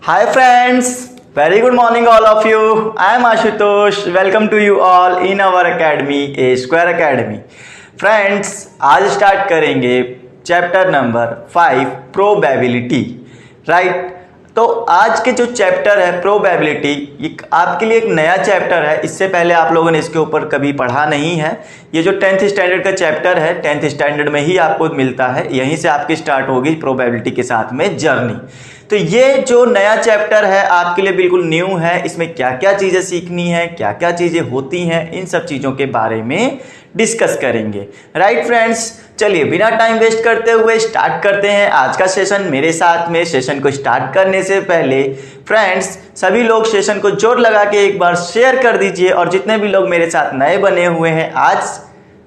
Hi friends, very good morning all of you. I am Ashutosh. Welcome to you all in our academy, A Square Academy. Friends, आज start करेंगे chapter number 5 probability, right. तो आज के जो chapter है probability, ये आपके लिए एक नया चैप्टर है। इससे पहले आप लोगों ने इसके ऊपर कभी पढ़ा नहीं है। ये जो 10th स्टैंडर्ड का चैप्टर है, 10th स्टैंडर्ड में ही आपको मिलता है। यहीं से आपकी स्टार्ट होगी प्रोबेबिलिटी के साथ में जर्नी। तो ये जो नया चैप्टर है आपके लिए बिल्कुल न्यू है। इसमें क्या क्या चीज़ें सीखनी है, क्या क्या चीज़ें होती हैं, इन सब चीज़ों के बारे में डिस्कस करेंगे, राइट फ्रेंड्स। चलिए बिना टाइम वेस्ट करते हुए स्टार्ट करते हैं आज का सेशन मेरे साथ में। सेशन को स्टार्ट करने से पहले फ्रेंड्स सभी लोग सेशन को जोर लगा के एक बार शेयर कर दीजिए, और जितने भी लोग मेरे साथ नए बने हुए हैं आज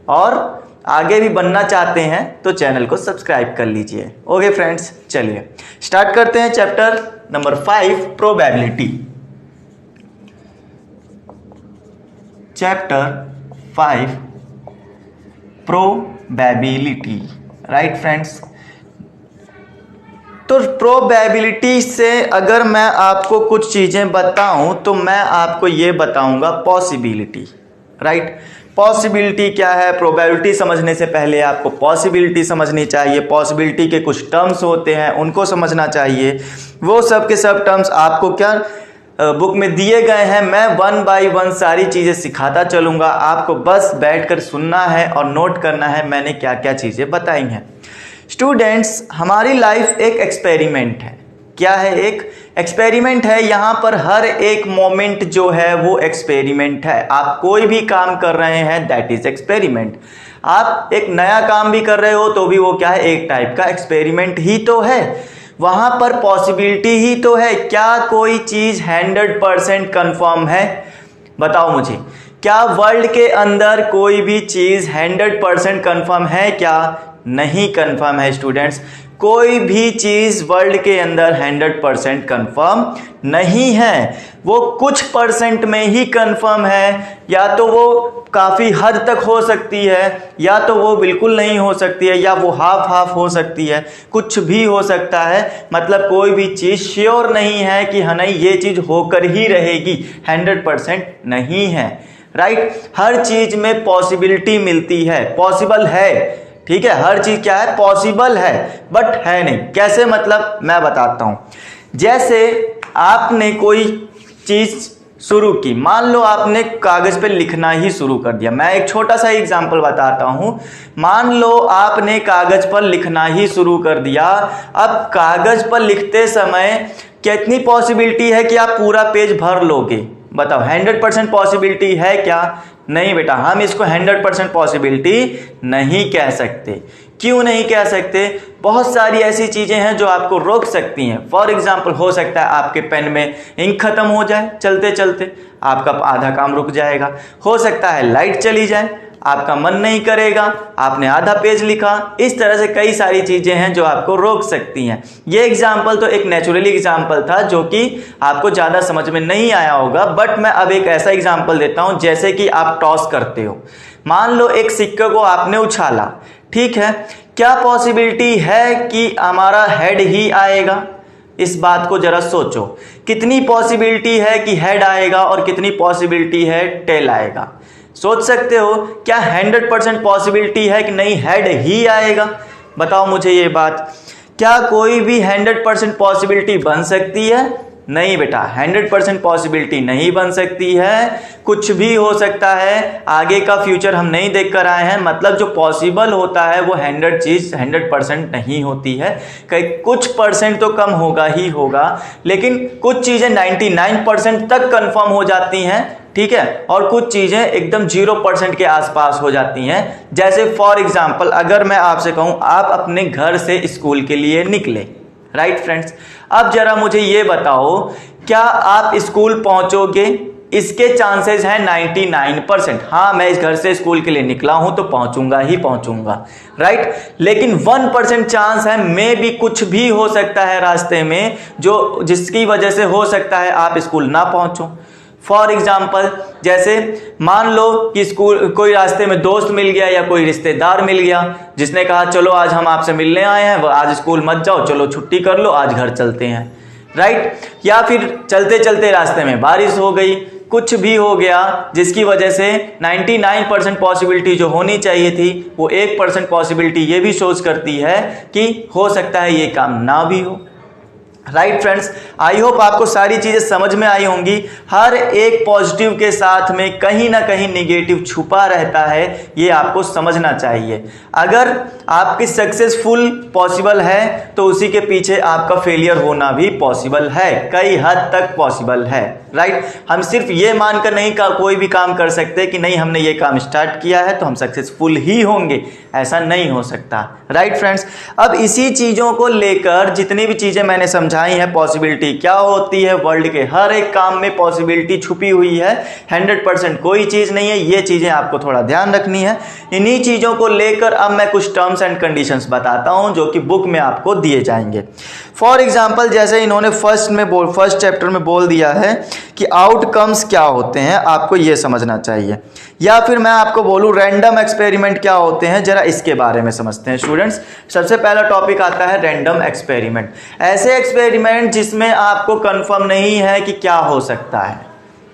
और आगे भी बनना चाहते हैं तो चैनल को सब्सक्राइब कर लीजिए। ओके फ्रेंड्स, चलिए स्टार्ट करते हैं chapter number 5 probability. Chapter 5 probability, right friends. तो प्रोबेबिलिटी से अगर मैं आपको कुछ चीज़ें बताऊं तो मैं आपको ये बताऊंगा पॉसिबिलिटी, राइट। पॉसिबिलिटी क्या है? प्रोबेबिलिटी समझने से पहले आपको पॉसिबिलिटी समझनी चाहिए। पॉसिबिलिटी के कुछ टर्म्स होते हैं, उनको समझना चाहिए। वो सब के सब टर्म्स आपको क्या बुक में दिए गए हैं। मैं 1 बाय 1 सारी चीज़ें सिखाता चलूँगा, आपको बस बैठकर सुनना है और नोट करना है मैंने क्या क्या चीज़ें बताई हैं। स्टूडेंट्स, हमारी लाइफ एक एक्सपेरिमेंट है। क्या है? एक एक्सपेरिमेंट है। यहाँ पर हर एक मोमेंट जो है वो एक्सपेरिमेंट है। आप कोई भी काम कर रहे हैं दैट इज एक्सपेरिमेंट। आप एक नया काम भी कर रहे हो तो भी वो क्या है? एक टाइप का एक्सपेरिमेंट ही तो है। वहाँ पर पॉसिबिलिटी ही तो है। क्या कोई चीज़ 100% कन्फर्म है? बताओ मुझे, क्या वर्ल्ड के अंदर कोई भी चीज़ 100% कन्फर्म है? क्या नहीं कन्फर्म है स्टूडेंट्स? कोई भी चीज़ वर्ल्ड के अंदर 100% कन्फर्म नहीं है। वो कुछ परसेंट में ही कन्फर्म है, या तो वो काफ़ी हद तक हो सकती है, या तो वो बिल्कुल नहीं हो सकती है, या वो हाफ हाफ हो सकती है। कुछ भी हो सकता है। मतलब कोई भी चीज़ श्योर नहीं है कि हाँ नहीं ये चीज़ होकर ही रहेगी, 100% नहीं है, राइट। हर चीज़ में पॉसिबिलिटी मिलती है, पॉसिबल है, ठीक है। हर चीज़ क्या है? पॉसिबल है, बट है नहीं। कैसे? मतलब मैं बताता हूँ। जैसे आपने कोई चीज़ शुरू की, मान लो आपने कागज़ पे लिखना ही शुरू कर दिया। मैं एक छोटा सा एग्जांपल बताता हूँ। मान लो आपने कागज़ पर लिखना ही शुरू कर दिया। अब कागज़ पर लिखते समय कितनी पॉसिबिलिटी है कि आप पूरा पेज भर लोगे? बताओ, 100% पॉसिबिलिटी है क्या? नहीं बेटा, हम इसको 100% पॉसिबिलिटी नहीं कह सकते। क्यों नहीं कह सकते? बहुत सारी ऐसी चीज़ें हैं जो आपको रोक सकती हैं। फॉर एग्जाम्पल, हो सकता है आपके पेन में इंक खत्म हो जाए चलते चलते, आपका आधा काम रुक जाएगा। हो सकता है लाइट चली जाए, आपका मन नहीं करेगा, आपने आधा पेज लिखा। इस तरह से कई सारी चीज़ें हैं जो आपको रोक सकती हैं। ये एग्जाम्पल तो एक नेचुरली एग्जाम्पल था जो कि आपको ज़्यादा समझ में नहीं आया होगा, बट मैं अब एक ऐसा एग्जाम्पल देता हूँ जैसे कि आप टॉस करते हो। मान लो एक सिक्के को आपने उछाला, ठीक है। क्या पॉसिबिलिटी है कि हमारा हेड ही आएगा? इस बात को जरा सोचो। कितनी पॉसिबिलिटी है कि हेड आएगा और कितनी पॉसिबिलिटी है टेल आएगा? सोच सकते हो। क्या 100% पॉसिबिलिटी है कि नहीं हेड ही आएगा? बताओ मुझे ये बात। क्या कोई भी 100% पॉसिबिलिटी बन सकती है? नहीं बेटा, 100% पॉसिबिलिटी नहीं बन सकती है। कुछ भी हो सकता है। आगे का फ्यूचर हम नहीं देख कर आए हैं। मतलब जो पॉसिबल होता है वो 100% नहीं होती है। कुछ परसेंट तो कम होगा ही होगा, लेकिन कुछ चीज़ें 99% तक कंफर्म हो जाती हैं, ठीक है। और कुछ चीज़ें एकदम 0% के आसपास हो जाती हैं। जैसे फॉर एग्जाम्पल, अगर मैं आपसे कहूँ आप अपने घर से स्कूल के लिए निकले, राइट फ्रेंड्स। अब जरा मुझे ये बताओ, क्या आप स्कूल पहुंचोगे? इसके चांसेस हैं 99%। हाँ, मैं इस घर से स्कूल के लिए निकला हूं तो पहुंचूंगा ही पहुंचूंगा, राइट। लेकिन 1% चांस है, मे भी कुछ भी हो सकता है रास्ते में जो जिसकी वजह से हो सकता है आप स्कूल ना पहुंचो। फॉर एग्जाम्पल, जैसे मान लो कि स्कूल कोई रास्ते में दोस्त मिल गया या कोई रिश्तेदार मिल गया जिसने कहा चलो आज हम आपसे मिलने आए हैं, आज स्कूल मत जाओ, चलो छुट्टी कर लो, आज घर चलते हैं। राइट। या फिर चलते चलते रास्ते में बारिश हो गई, कुछ भी हो गया जिसकी वजह से 99% पॉसिबिलिटी जो होनी चाहिए थी वो 1% पॉसिबिलिटी ये भी शोज करती है कि हो सकता है ये काम ना भी हो। राइट फ्रेंड्स, आई होप आपको सारी चीजें समझ में आई होंगी। हर एक पॉजिटिव के साथ में कहीं ना कहीं नेगेटिव छुपा रहता है, ये आपको समझना चाहिए। अगर आपकी सक्सेसफुल पॉसिबल है तो उसी के पीछे आपका फेलियर होना भी पॉसिबल है, कई हद तक पॉसिबल है। राइट, हम सिर्फ ये मानकर नहीं कोई भी काम कर सकते कि नहीं हमने ये काम स्टार्ट किया है तो हम सक्सेसफुल ही होंगे, ऐसा नहीं हो सकता। राइट फ्रेंड्स, अब इसी चीजों को लेकर जितनी भी चीजें मैंने समझाई है, पॉसिबिलिटी क्या होती है, वर्ल्ड के हर एक काम में पॉसिबिलिटी छुपी हुई है, 100% कोई चीज नहीं है, ये चीजें आपको थोड़ा ध्यान रखनी है। इन्हीं चीजों को लेकर अब मैं कुछ टर्म्स एंड कंडीशंस बताता हूं जो कि बुक में आपको दिए जाएंगे। फॉर एग्जाम्पल, जैसे इन्होंने फर्स्ट चैप्टर में बोल दिया है कि आउटकम्स क्या होते हैं, आपको ये समझना चाहिए। या फिर मैं आपको बोलूं रैंडम एक्सपेरिमेंट क्या होते हैं, जरा इसके बारे में समझते हैं स्टूडेंट्स। सबसे पहला टॉपिक आता है रैंडम एक्सपेरिमेंट। ऐसे एक्सपेरिमेंट जिसमें आपको कंफर्म नहीं है कि क्या हो सकता है,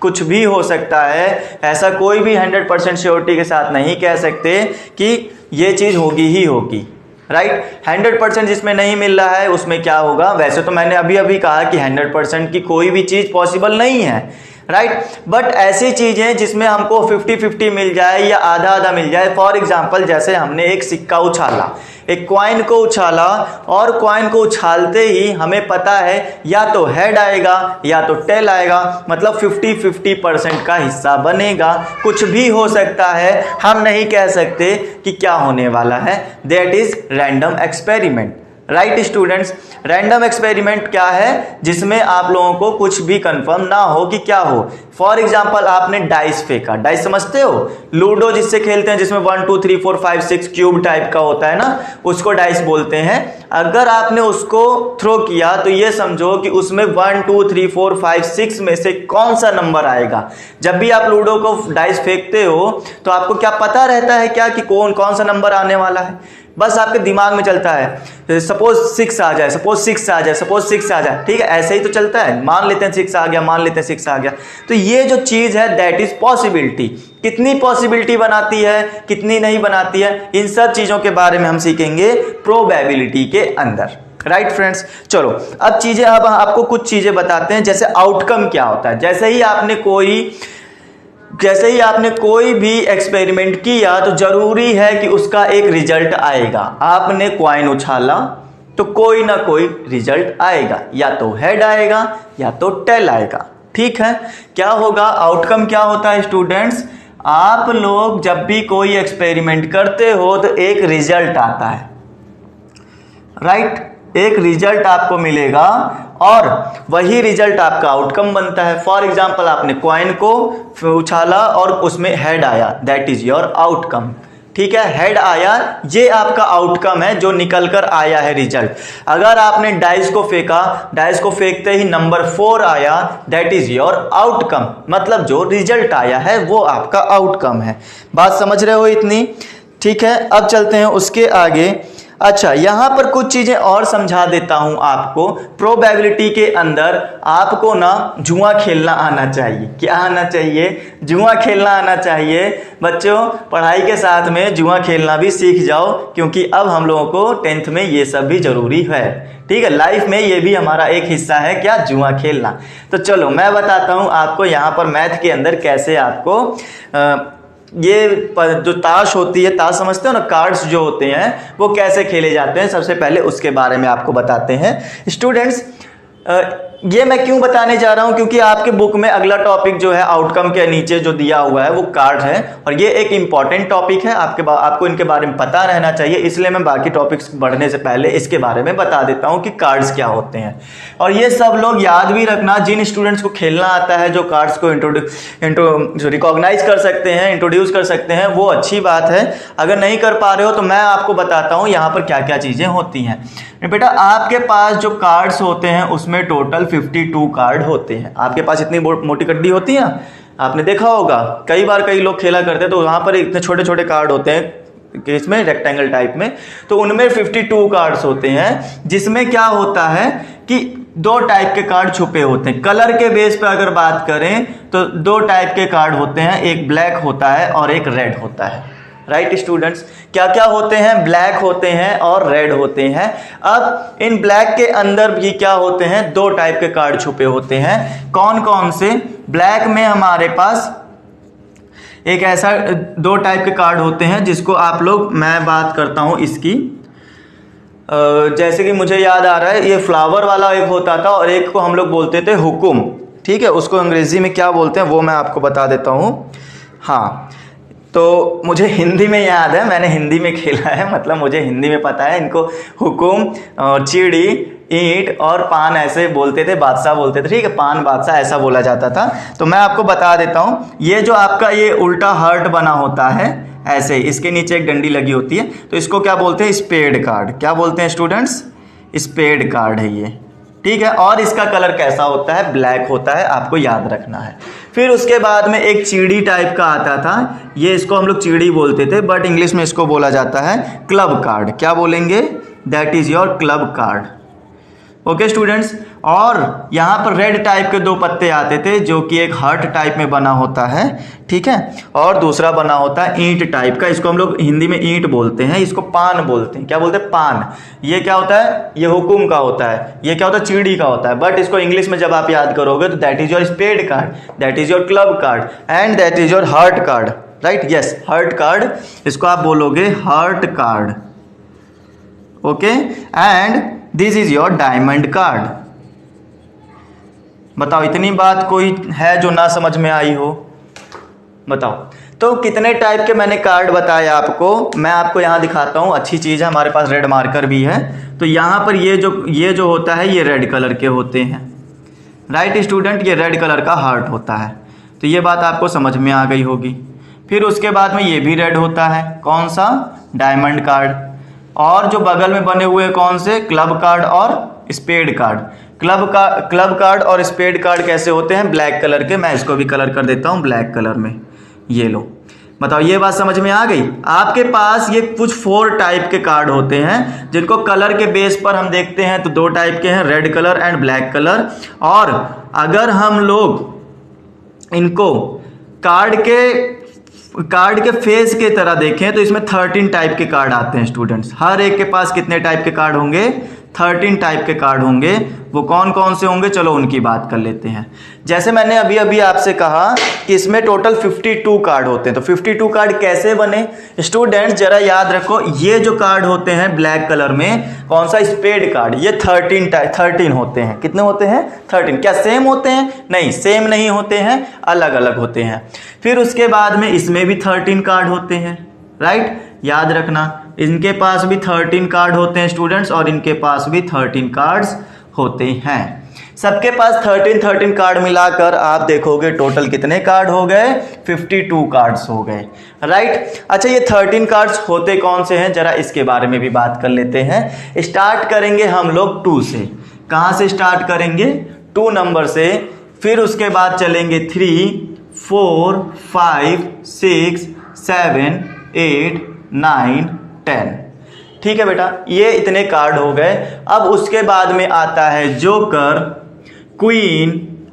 कुछ भी हो सकता है, ऐसा कोई भी 100% श्योरिटी के साथ नहीं कह सकते कि ये चीज होगी ही होगी। राइट, 100% जिसमें नहीं मिल रहा है उसमें क्या होगा। वैसे तो मैंने अभी अभी कहा कि 100% की कोई भी चीज पॉसिबल नहीं है, राइट, बट ऐसी चीजें जिसमें हमको 50-50 मिल जाए या आधा आधा मिल जाए। फॉर एग्जांपल, जैसे हमने एक सिक्का उछाला, एक कॉइन को उछाला, और कॉइन को उछालते ही हमें पता है या तो हेड आएगा या तो टेल आएगा, मतलब 50-50% का हिस्सा बनेगा। कुछ भी हो सकता है, हम नहीं कह सकते कि क्या होने वाला है। That is random experiment. Right students, random experiment क्या है, जिसमें आप लोगों को कुछ भी कंफर्म ना हो कि क्या हो। फॉर एग्जांपल, आपने डाइस फेंका, डाइस समझते हो, लूडो जिससे खेलते हैं, जिसमें 1 2 3 4 5 6 क्यूब टाइप का होता है ना, उसको डाइस बोलते हैं। अगर आपने उसको थ्रो किया तो ये समझो कि उसमें 1 2 3 4 5 6 में से कौन सा नंबर आएगा। जब भी आप लूडो को डाइस फेंकते हो तो आपको क्या पता रहता है क्या कि कौन सा नंबर आने वाला है, बस आपके दिमाग में चलता है। सपोज 6 आ जाए, सपोज 6 आ जाए, सपोज 6 आ जाए, ठीक है, ऐसे ही तो चलता है। मान लेते हैं 6 आ गया, मान लेते हैं 6 आ गया। तो ये जो चीज है दैट इज पॉसिबिलिटी। कितनी पॉसिबिलिटी बनाती है, कितनी नहीं बनाती है, इन सब चीजों के बारे में हम सीखेंगे प्रोबेबिलिटी के अंदर। राइट फ्रेंड्स, चलो अब आपको कुछ चीजें बताते हैं, जैसे आउटकम क्या होता है। जैसे ही आपने कोई भी एक्सपेरिमेंट किया तो जरूरी है कि उसका एक रिजल्ट आएगा। आपने कॉइन उछाला तो कोई ना कोई रिजल्ट आएगा, या तो हेड आएगा या तो टेल आएगा। ठीक है, क्या होगा, आउटकम क्या होता है स्टूडेंट्स। आप लोग जब भी कोई एक्सपेरिमेंट करते हो तो एक रिजल्ट आता है, राइट, एक रिजल्ट आपको मिलेगा और वही रिजल्ट आपका आउटकम बनता है। फॉर एग्जाम्पल, आपने कॉइन को उछाला और उसमें हेड आया, दैट इज योर आउटकम। ठीक है, हेड आया, ये आपका आउटकम है जो निकल कर आया है रिजल्ट। अगर आपने डाइस को फेंका, डाइस को फेंकते ही नंबर 4 आया, दैट इज योर आउटकम, मतलब जो रिजल्ट आया है वो आपका आउटकम है। बात समझ रहे हो इतनी? ठीक है, अब चलते हैं उसके आगे। अच्छा, यहां पर कुछ चीजें और समझा देता हूं आपको। प्रोबेबिलिटी के अंदर आपको ना जुआ खेलना आना चाहिए। क्या आना चाहिए? जुआ खेलना आना चाहिए। बच्चों, पढ़ाई के साथ में जुआ खेलना भी सीख जाओ, क्योंकि अब हम लोगों को 10th में ये सब भी जरूरी है। ठीक है, लाइफ में ये भी हमारा एक हिस्सा है, क्या, जुआ खेलना। तो चलो मैं बताता हूं आपको यहां पर मैथ के अंदर कैसे आपको ये जो ताश होती है, ताश समझते हो ना, कार्ड्स जो होते हैं वो कैसे खेले जाते हैं, सबसे पहले उसके बारे में आपको बताते हैं स्टूडेंट्स। ये मैं क्यों बताने जा रहा हूं, क्योंकि आपके बुक में अगला टॉपिक जो है आउटकम के नीचे जो दिया हुआ है वो कार्ड है, और ये एक इंपॉर्टेंट टॉपिक है। आपको इनके बारे में पता रहना चाहिए, इसलिए मैं बाकी टॉपिक्स बढ़ने से पहले इसके बारे में बता देता हूं कि कार्ड्स क्या होते हैं। और ये सब लोग याद भी रखना, जिन स्टूडेंट्स को खेलना आता है, जो कार्ड्स को रिकॉग्नाइज कर सकते हैं, इंट्रोड्यूस कर सकते हैं, वो अच्छी बात है। अगर नहीं कर पा रहे हो तो मैं आपको बताता हूं यहाँ पर क्या क्या चीजें होती हैं। बेटा, आपके पास जो कार्ड्स होते हैं उसमें टोटल 52 कार्ड होते हैं। आपके पास इतनी मोटी कड्डी होती है, आपने देखा होगा, कई बार कई लोग खेला करते हैं तो वहां पर इतने छोटे छोटे कार्ड होते हैं, इसमें रेक्टेंगल टाइप में, तो उनमें 52 कार्ड्स होते हैं, जिसमें क्या होता है कि दो टाइप के कार्ड छुपे होते हैं। कलर के बेस पे अगर बात करें तो दो टाइप के कार्ड होते हैं, एक ब्लैक होता है और एक रेड होता है। राइट स्टूडेंट्स, क्या क्या होते हैं? ब्लैक होते हैं और रेड होते हैं। अब इन ब्लैक के अंदर भी क्या होते हैं? दो टाइप के कार्ड छुपे होते हैं। कौन कौन से? ब्लैक में हमारे पास एक ऐसा दो टाइप के कार्ड होते हैं जिसको आप लोग, मैं बात करता हूं इसकी, जैसे कि मुझे याद आ रहा है, ये फ्लावर वाला एक होता था और एक को हम लोग बोलते थे हुकुम। ठीक है, उसको अंग्रेजी में क्या बोलते हैं वो मैं आपको बता देता हूं। हाँ, तो मुझे हिंदी में याद है, मैंने हिंदी में खेला है, मतलब मुझे हिंदी में पता है। इनको हुकुम और चिड़ी, ईंट और पान ऐसे बोलते थे, बादशाह बोलते थे। ठीक है, पान बादशाह ऐसा बोला जाता था। तो मैं आपको बता देता हूं, ये जो आपका ये उल्टा हार्ट बना होता है ऐसे, इसके नीचे एक डंडी लगी होती है, तो इसको क्या बोलते हैं? Spade card. क्या बोलते हैं स्टूडेंट्स? स्पेड कार्ड है ये। ठीक है, और इसका कलर कैसा होता है? ब्लैक होता है, आपको याद रखना है। फिर उसके बाद में एक चीड़ी टाइप का आता था, ये इसको हम लोग चीड़ी बोलते थे, बट इंग्लिश में इसको बोला जाता है क्लब कार्ड। क्या बोलेंगे? That is your club card. Okay students, और यहाँ पर रेड टाइप के दो पत्ते आते थे जो कि एक हार्ट टाइप में बना होता है। ठीक है, और दूसरा बना होता है ईंट टाइप का, इसको हम लोग हिंदी में ईंट बोलते हैं, इसको पान बोलते हैं। क्या बोलते हैं? पान। ये क्या होता है? ये हुकुम का होता है। ये क्या होता है? चीड़ी का होता है। बट इसको इंग्लिश में जब आप याद करोगे तो that is your spade card, that is your club card and that is your heart card. Right, yes, heart card, इसको आप बोलोगे heart card. Okay, and this is your diamond card. बताओ, इतनी बात कोई है जो ना समझ में आई हो? बताओ। तो कितने टाइप के मैंने कार्ड बताए आपको, मैं आपको यहां दिखाता हूं। अच्छी चीज है, हमारे पास रेड मार्कर भी है। तो यहां पर ये जो होता है ये रेड कलर के होते हैं। राइट स्टूडेंट, ये रेड कलर का हार्ट होता है। तो ये बात आपको समझ में आ गई होगी। फिर उसके बाद में ये भी रेड होता है, कौन सा? Diamond card. और जो बगल में बने हुए कौन से? क्लब कार्ड और स्पेड कार्ड। क्लब कार्ड और स्पेड कार्ड कैसे होते हैं? ब्लैक कलर के। मैं इसको भी कलर कर देता हूं ब्लैक कलर में, ये लो। बताओ, ये बात समझ में आ गई? आपके पास ये कुछ 4 टाइप के कार्ड होते हैं जिनको कलर के बेस पर हम देखते हैं तो 2 टाइप के हैं, red colour and black colour. और अगर हम लोग इनको कार्ड के फेस के तरह देखें तो इसमें 13 टाइप के कार्ड आते हैं स्टूडेंट्स। हर एक के पास कितने टाइप के कार्ड होंगे? 13 टाइप के कार्ड होंगे। वो कौन कौन से होंगे? चलो उनकी बात कर लेते हैं। जैसे मैंने अभी अभी आपसे कहा कि इसमें टोटल 52 कार्ड होते हैं। तो 52 कार्ड कैसे बने? स्टूडेंट्स जरा याद रखो, ये जो कार्ड होते हैं ब्लैक कलर में, कौन सा? स्पेड कार्ड, ये 13 होते हैं। कितने होते हैं? 13। क्या सेम होते हैं? नहीं, सेम नहीं होते हैं, अलग अलग होते हैं। फिर उसके बाद में इसमें भी 13 कार्ड होते हैं। राइट, याद रखना, इनके पास भी 13 कार्ड होते हैं स्टूडेंट्स, और इनके पास भी 13 कार्ड्स होते हैं। सबके पास 13 कार्ड मिलाकर आप देखोगे टोटल कितने कार्ड हो गए? 52 कार्ड्स हो गए। राइट, अच्छा, ये 13 कार्ड्स होते कौन से हैं, जरा इसके बारे में भी बात कर लेते हैं। स्टार्ट करेंगे हम लोग 2 से। कहां से स्टार्ट करेंगे? 2 नंबर से। फिर उसके बाद चलेंगे 3, 4, 5, 6, 7, 8, 9, 10। ठीक है बेटा, ये इतने कार्ड हो गए। अब उसके बाद में आता है जोकर, क्वीन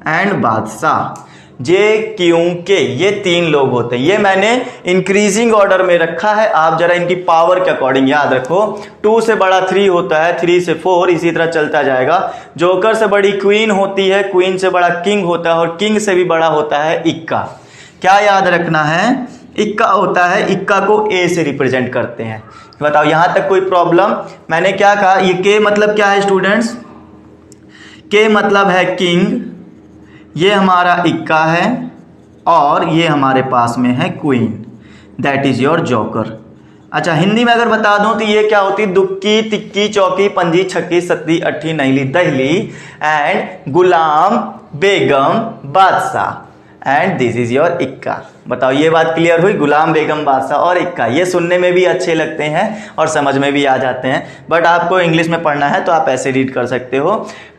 एंड बादशाह। जे, क्यू, के, ये 3 लोग होते हैं। ये मैंने इंक्रीजिंग ऑर्डर में रखा है, आप जरा इनकी पावर के अकॉर्डिंग याद रखो। 2 से बड़ा 3 होता है, 3 से 4, इसी तरह चलता जाएगा। जोकर से बड़ी क्वीन होती है, क्वीन से बड़ा किंग होता है, और किंग से भी बड़ा होता है इक्का। क्या याद रखना है? इक्का होता है, इक्का को ए से रिप्रेजेंट करते हैं। बताओ, यहां तक कोई प्रॉब्लम? मैंने क्या कहा? ये के मतलब क्या है स्टूडेंट्स? के मतलब है किंग, ये हमारा इक्का है, और ये हमारे पास में है queen, that is your joker. अच्छा, हिंदी में अगर बता दूं तो ये क्या होती है? दुक्की, तिक्की, चौकी, पंजी, छक्की, सत्ती, अट्ठी, नैली, दहली एंड गुलाम, बेगम, बादशाह एंड दिस इज योर इक्का। बताओ, ये बात क्लियर हुई? गुलाम, बेगम, बादशाह और इक्का, ये सुनने में भी अच्छे लगते हैं और समझ में भी आ जाते हैं, बट आपको इंग्लिश में पढ़ना है तो आप ऐसे रीड कर सकते हो।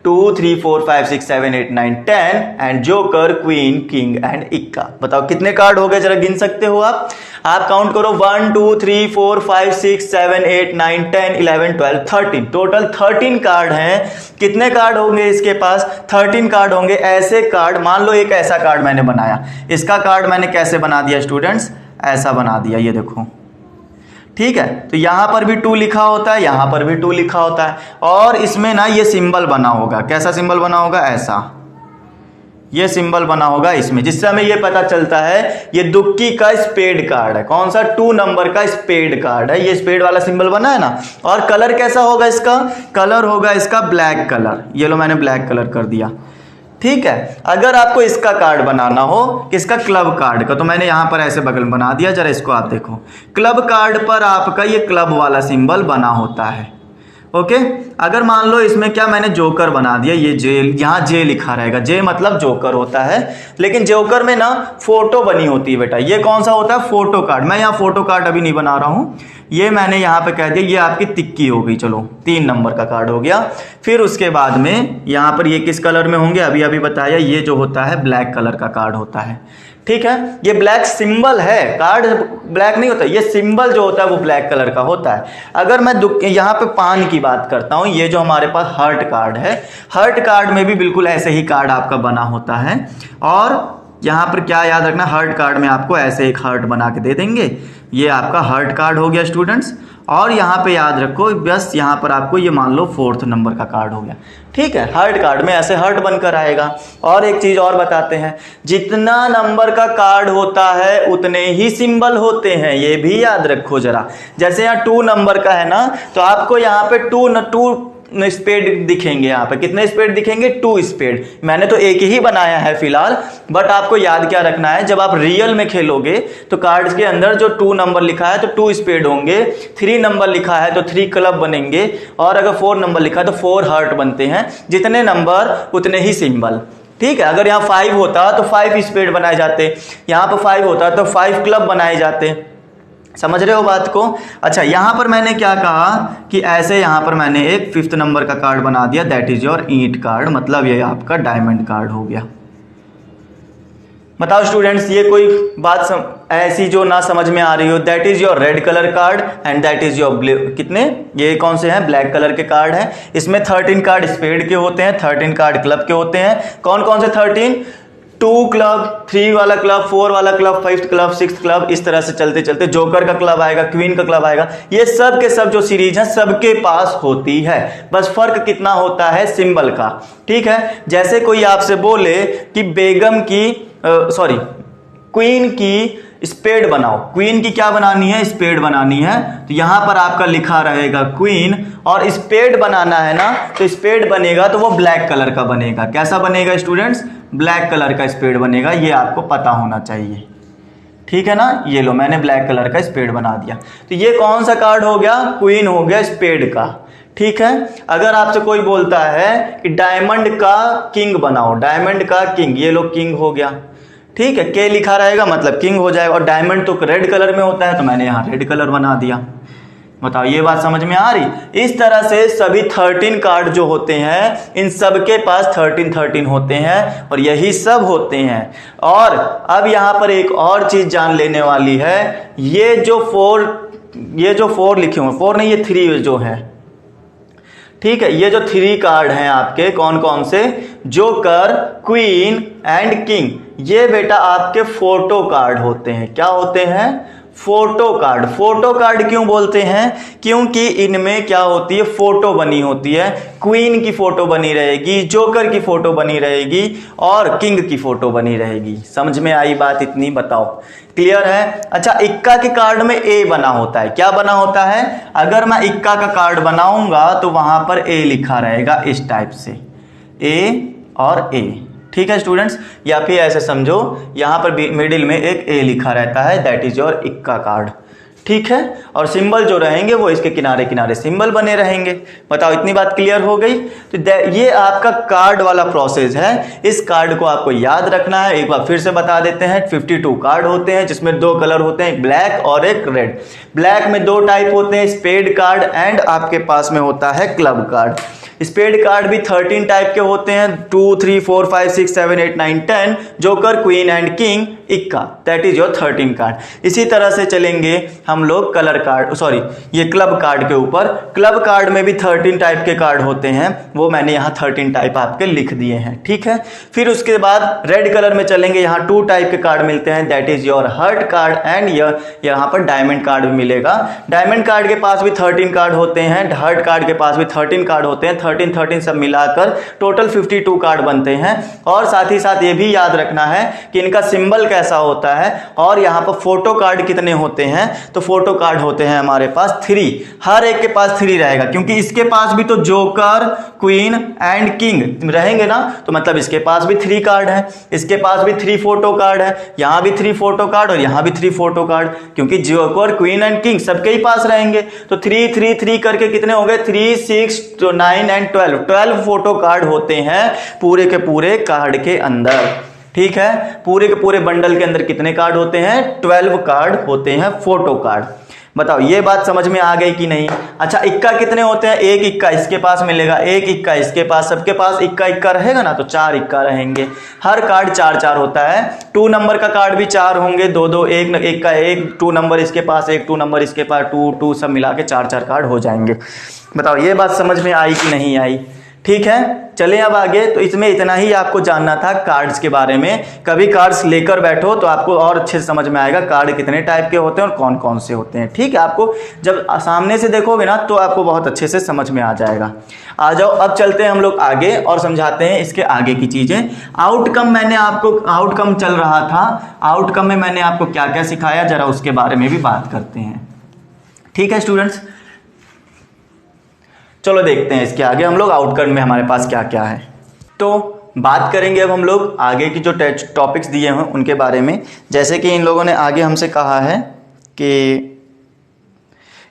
2 3 4 5 6 7 8 9 10 and joker, queen, king and इक्का। बताओ कितने कार्ड हो गए, जरा गिन सकते हो आप काउंट करो। 1 2 3 4 5 6 7 8 9 10 11 12 13, टोटल 13 कार्ड हैं। कितने कार्ड होंगे इसके पास? 13 कार्ड होंगे। ऐसे कार्ड, मान लो एक ऐसा कार्ड मैंने बनाया, इसका कार्ड मैंने कैसे बना दिया स्टूडेंट्स? ऐसा बना दिया, ये देखो, ठीक है। तो यहां पर भी 2 लिखा होता है, यहां पर भी 2 लिखा होता है, और इसमें ना ये सिंबल बना होगा। कैसा सिंबल बना होगा? ऐसा, ये सिंबल बना होगा इसमें, जिससे हमें ये पता चलता है ये दुक्की का स्पेड कार्ड है। कौन सा? 2 नंबर का स्पेड कार्ड है। ये स्पेड वाला सिंबल बना है ना। और कलर कैसा होगा इसका? कलर होगा इसका ब्लैक कलर। ये लो मैंने ब्लैक कलर कर दिया, ठीक है। अगर आपको इसका कार्ड बनाना हो, किसका? क्लब कार्ड का, तो मैंने यहां पर ऐसे बगल में बना दिया। जरा इसको आप देखो, क्लब कार्ड पर आपका ये क्लब वाला सिंबल बना होता है, ओके। अगर मान लो इसमें क्या मैंने जोकर बना दिया, ये जे, यहां जे लिखा रहेगा, जे मतलब जोकर होता है, लेकिन जोकर में ना फोटो बनी होती है बेटा। ये कौन सा होता है? Photo card. मैं यहाँ फोटो कार्ड अभी नहीं बना रहा हूं, ये मैंने यहाँ पे कह दिया ये आपकी तिक्की हो गई। चलो 3 नंबर का कार्ड हो गया। फिर उसके बाद में यहाँ पर ये किस कलर में होंगे? अभी अभी बताया, ये जो होता है ब्लैक कलर का कार्ड होता है, ठीक है। ये ब्लैक सिंबल है, कार्ड ब्लैक नहीं होता, ये सिंबल जो होता है वो ब्लैक कलर का होता है। अगर मैं यहाँ पे पान की बात करता हूँ, ये जो हमारे पास हर्ट कार्ड है, हर्ट कार्ड में भी बिल्कुल ऐसे ही कार्ड आपका बना होता है। और यहाँ पर क्या याद रखना, हर्ट कार्ड में आपको ऐसे एक हर्ट बना के दे देंगे। ये आपका हर्ट कार्ड हो गया स्टूडेंट्स। और यहाँ पे याद रखो, बस यहाँ पर आपको ये मान लो 4th नंबर का कार्ड हो गया, ठीक है। हर्ट कार्ड में ऐसे हर्ट बनकर आएगा। और एक चीज और बताते हैं, जितना नंबर का कार्ड होता है उतने ही सिंबल होते हैं, ये भी याद रखो जरा। जैसे यहाँ 2 नंबर का है ना, तो आपको यहाँ पे 2 स्पेड दिखेंगे। यहाँ पे कितने स्पेड दिखेंगे? 2 स्पेड। मैंने तो एक ही बनाया है फिलहाल, बट आपको याद क्या रखना है, जब आप रियल में खेलोगे तो कार्ड्स के अंदर जो 2 नंबर लिखा है तो 2 स्पेड होंगे, 3 नंबर लिखा है तो 3 क्लब बनेंगे, और अगर 4 नंबर लिखा है तो 4 हर्ट बनते हैं। जितने नंबर उतने ही सिंबल, ठीक है। अगर यहाँ 5 होता तो 5 स्पेड बनाए जाते, यहाँ पर 5 होता तो 5 क्लब बनाए जाते। समझ रहे हो बात को? अच्छा, यहां पर मैंने क्या कहा कि ऐसे यहां पर मैंने एक 5th नंबर का कार्ड बना दिया, दैट इज योर ईंट कार्ड, मतलब ये आपका डायमंड कार्ड हो गया। बताओ स्टूडेंट्स, ये कोई बात ऐसी जो ना समझ में आ रही हो? That is your red colour card and that is your blue. कितने? ये कौन से हैं? ब्लैक कलर के कार्ड हैं। इसमें 13 कार्ड स्पेड के होते हैं, 13 कार्ड क्लब के होते हैं। कौन कौन से 13? 2 क्लब, 3 वाला क्लब, 4 वाला club, 5th club, 6th club, इस तरह से चलते चलते जोकर का क्लब आएगा, क्वीन का क्लब आएगा। ये सब के सब जो सीरीज है सबके पास होती है, बस फर्क कितना होता है? सिंबल का, ठीक है। जैसे कोई आपसे बोले कि बेगम की क्वीन की स्पेड बनाओ, क्वीन की क्या बनानी है? स्पेड बनानी है, तो यहां पर आपका लिखा रहेगा क्वीन, और स्पेड बनाना है ना, तो स्पेड बनेगा तो वो ब्लैक कलर का बनेगा। कैसा बनेगा स्टूडेंट्स? ब्लैक कलर का स्पेड बनेगा, ये आपको पता होना चाहिए, ठीक है ना। ये लो मैंने ब्लैक कलर का स्पेड बना दिया। तो ये कौन सा कार्ड हो गया? क्वीन हो गया स्पेड का, ठीक है। अगर आपसे कोई बोलता है कि डायमंड का किंग बनाओ, डायमंड का किंग, ये लो किंग हो गया, ठीक है। के लिखा रहेगा मतलब किंग हो जाएगा, और डायमंड तो रेड कलर में होता है तो मैंने यहाँ रेड कलर बना दिया। बताओ ये बात समझ में आ रही? इस तरह से सभी 13 कार्ड जो होते हैं, इन सब के पास 13 होते हैं, और यही सब होते हैं। और अब यहाँ पर एक और चीज जान लेने वाली है, ये जो 4 लिखे हुए, 4 नहीं, ये 3 जो है, ठीक है। ये जो 3 कार्ड हैं आपके, कौन कौन से? जोकर, क्वीन एंड किंग, ये बेटा आपके फोटो कार्ड होते हैं। क्या होते हैं? Photo card. फोटो कार्ड क्यों बोलते हैं? क्योंकि इनमें क्या होती है? फोटो बनी होती है। क्वीन की फोटो बनी रहेगी, जोकर की फोटो बनी रहेगी, और किंग की फोटो बनी रहेगी। समझ में आई बात इतनी? बताओ क्लियर है? अच्छा, इक्का के कार्ड में ए बना होता है। क्या बना होता है? अगर मैं इक्का का कार्ड बनाऊंगा तो वहां पर ए लिखा रहेगा इस टाइप से, ए और ए, ठीक है स्टूडेंट्स। या फिर ऐसे समझो, यहां पर मिडिल में एक ए लिखा रहता है, दैट इज योर इक्का कार्ड, ठीक है, और सिंबल जो रहेंगे वो इसके किनारे किनारे सिंबल बने रहेंगे। बताओ इतनी बात क्लियर हो गई। तो ये आपका कार्ड वाला प्रोसेस है, इस कार्ड को आपको याद रखना है। एक बार फिर से बता देते हैं, 52 कार्ड होते हैं जिसमें 2 कलर होते हैं, ब्लैक और एक रेड। ब्लैक में 2 टाइप होते हैं, स्पेड कार्ड एंड आपके पास में होता है क्लब कार्ड। स्पेड कार्ड भी 13 टाइप के होते हैं, 2 3 4 5 6 7 8 9 10, जोकर, क्वीन एंड किंग, इक्का, दैट इज योर 13 कार्ड। इसी तरह से चलेंगे हम लोग कलर कार्ड, सॉरी ये क्लब कार्ड के ऊपर। क्लब कार्ड में भी 13 टाइप के कार्ड होते हैं, वो मैंने यहाँ 13 टाइप आपके लिख दिए हैं, ठीक है। फिर उसके बाद रेड कलर में चलेंगे, यहाँ 2 टाइप के कार्ड मिलते हैं, that is your heart card and यहाँ पर डायमंड कार्ड भी मिलेगा। डायमंड कार्ड के पास भी 13 कार्ड होते हैं, हार्ट कार्ड के पास भी 13 कार्ड होते हैं, 13 सब मिलाकर टोटल 52 कार्ड बनते हैं। और साथ ही साथ ये भी याद रखना है कि इनका सिंबल कैसा होता है, और यहाँ पर फोटो कार्ड कितने होते हैं। तो फोटो कार्ड होते हैं हमारे पास 3, हर एक के पास 3 रहेगा, क्योंकि इसके पास भी तो जोकर, क्वीन एंड किंग रहेंगे ना, तो मतलब इसके पास भी 3 कार्ड है, इसके पास भी 3 फोटो कार्ड है, यहाँ भी 3 फोटो कार्ड और यहाँ भी 3 फोटो कार्ड, क्योंकि जोकर, क्वीन एंड किंग सबके ही पास रहेंगे। तो 3 3 3 करके कितने हो गए, 3 6 9 एंड 12 फोटो कार्ड होते हैं पूरे के पूरे कार्ड के अंदर, ठीक है। पूरे के पूरे बंडल के अंदर कितने कार्ड होते हैं, 12 कार्ड होते हैं फोटो कार्ड। बताओ ये बात समझ में आ गई कि नहीं। अच्छा, इक्का कितने होते हैं, एक इक्का इसके पास मिलेगा, एक इक्का इसके पास, सबके पास इक्का इक्का रहेगा ना, तो 4 इक्का रहेंगे। हर कार्ड 4 होता है। 2 नंबर का कार्ड भी 4 होंगे, 2 एक का एक, 2 नंबर इसके पास, एक 2 नंबर इसके पास, 2 सब मिला के 4 कार्ड हो जाएंगे। बताओ ये बात समझ में आई कि नहीं आई, ठीक है। चलें अब आगे। तो इसमें इतना ही आपको जानना था कार्ड्स के बारे में। कभी कार्ड्स लेकर बैठो तो आपको और अच्छे से समझ में आएगा कार्ड कितने टाइप के होते हैं और कौन कौन से होते हैं, ठीक है। आपको जब सामने से देखोगे ना तो आपको बहुत अच्छे से समझ में आ जाएगा। आ जाओ अब चलते हैं हम लोग आगे और समझाते हैं इसके आगे की चीजें। आउटकम मैंने आपको, आउटकम चल रहा था, आउटकम में मैंने आपको क्या क्या सिखाया, जरा उसके बारे में भी बात करते हैं, ठीक है स्टूडेंट्स। चलो देखते हैं इसके आगे हम लोग आउटकम में हमारे पास क्या क्या है। तो बात करेंगे अब हम लोग आगे की जो टॉपिक्स दिए हैं उनके बारे में। जैसे कि इन लोगों ने आगे हमसे कहा है कि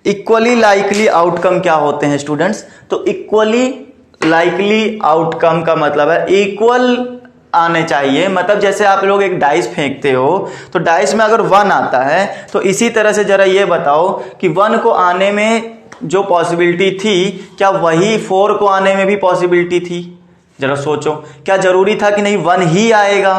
इक्वली लाइकली आउटकम क्या होते हैं स्टूडेंट्स। तो इक्वली लाइकली आउटकम का मतलब है इक्वल आने चाहिए। मतलब जैसे आप लोग एक डाइस फेंकते हो तो डाइस में अगर 1 आता है तो इसी तरह से जरा ये बताओ कि 1 को आने में जो पॉसिबिलिटी थी, क्या वही 4 को आने में भी पॉसिबिलिटी थी। जरा सोचो, क्या जरूरी था कि नहीं 1 ही आएगा,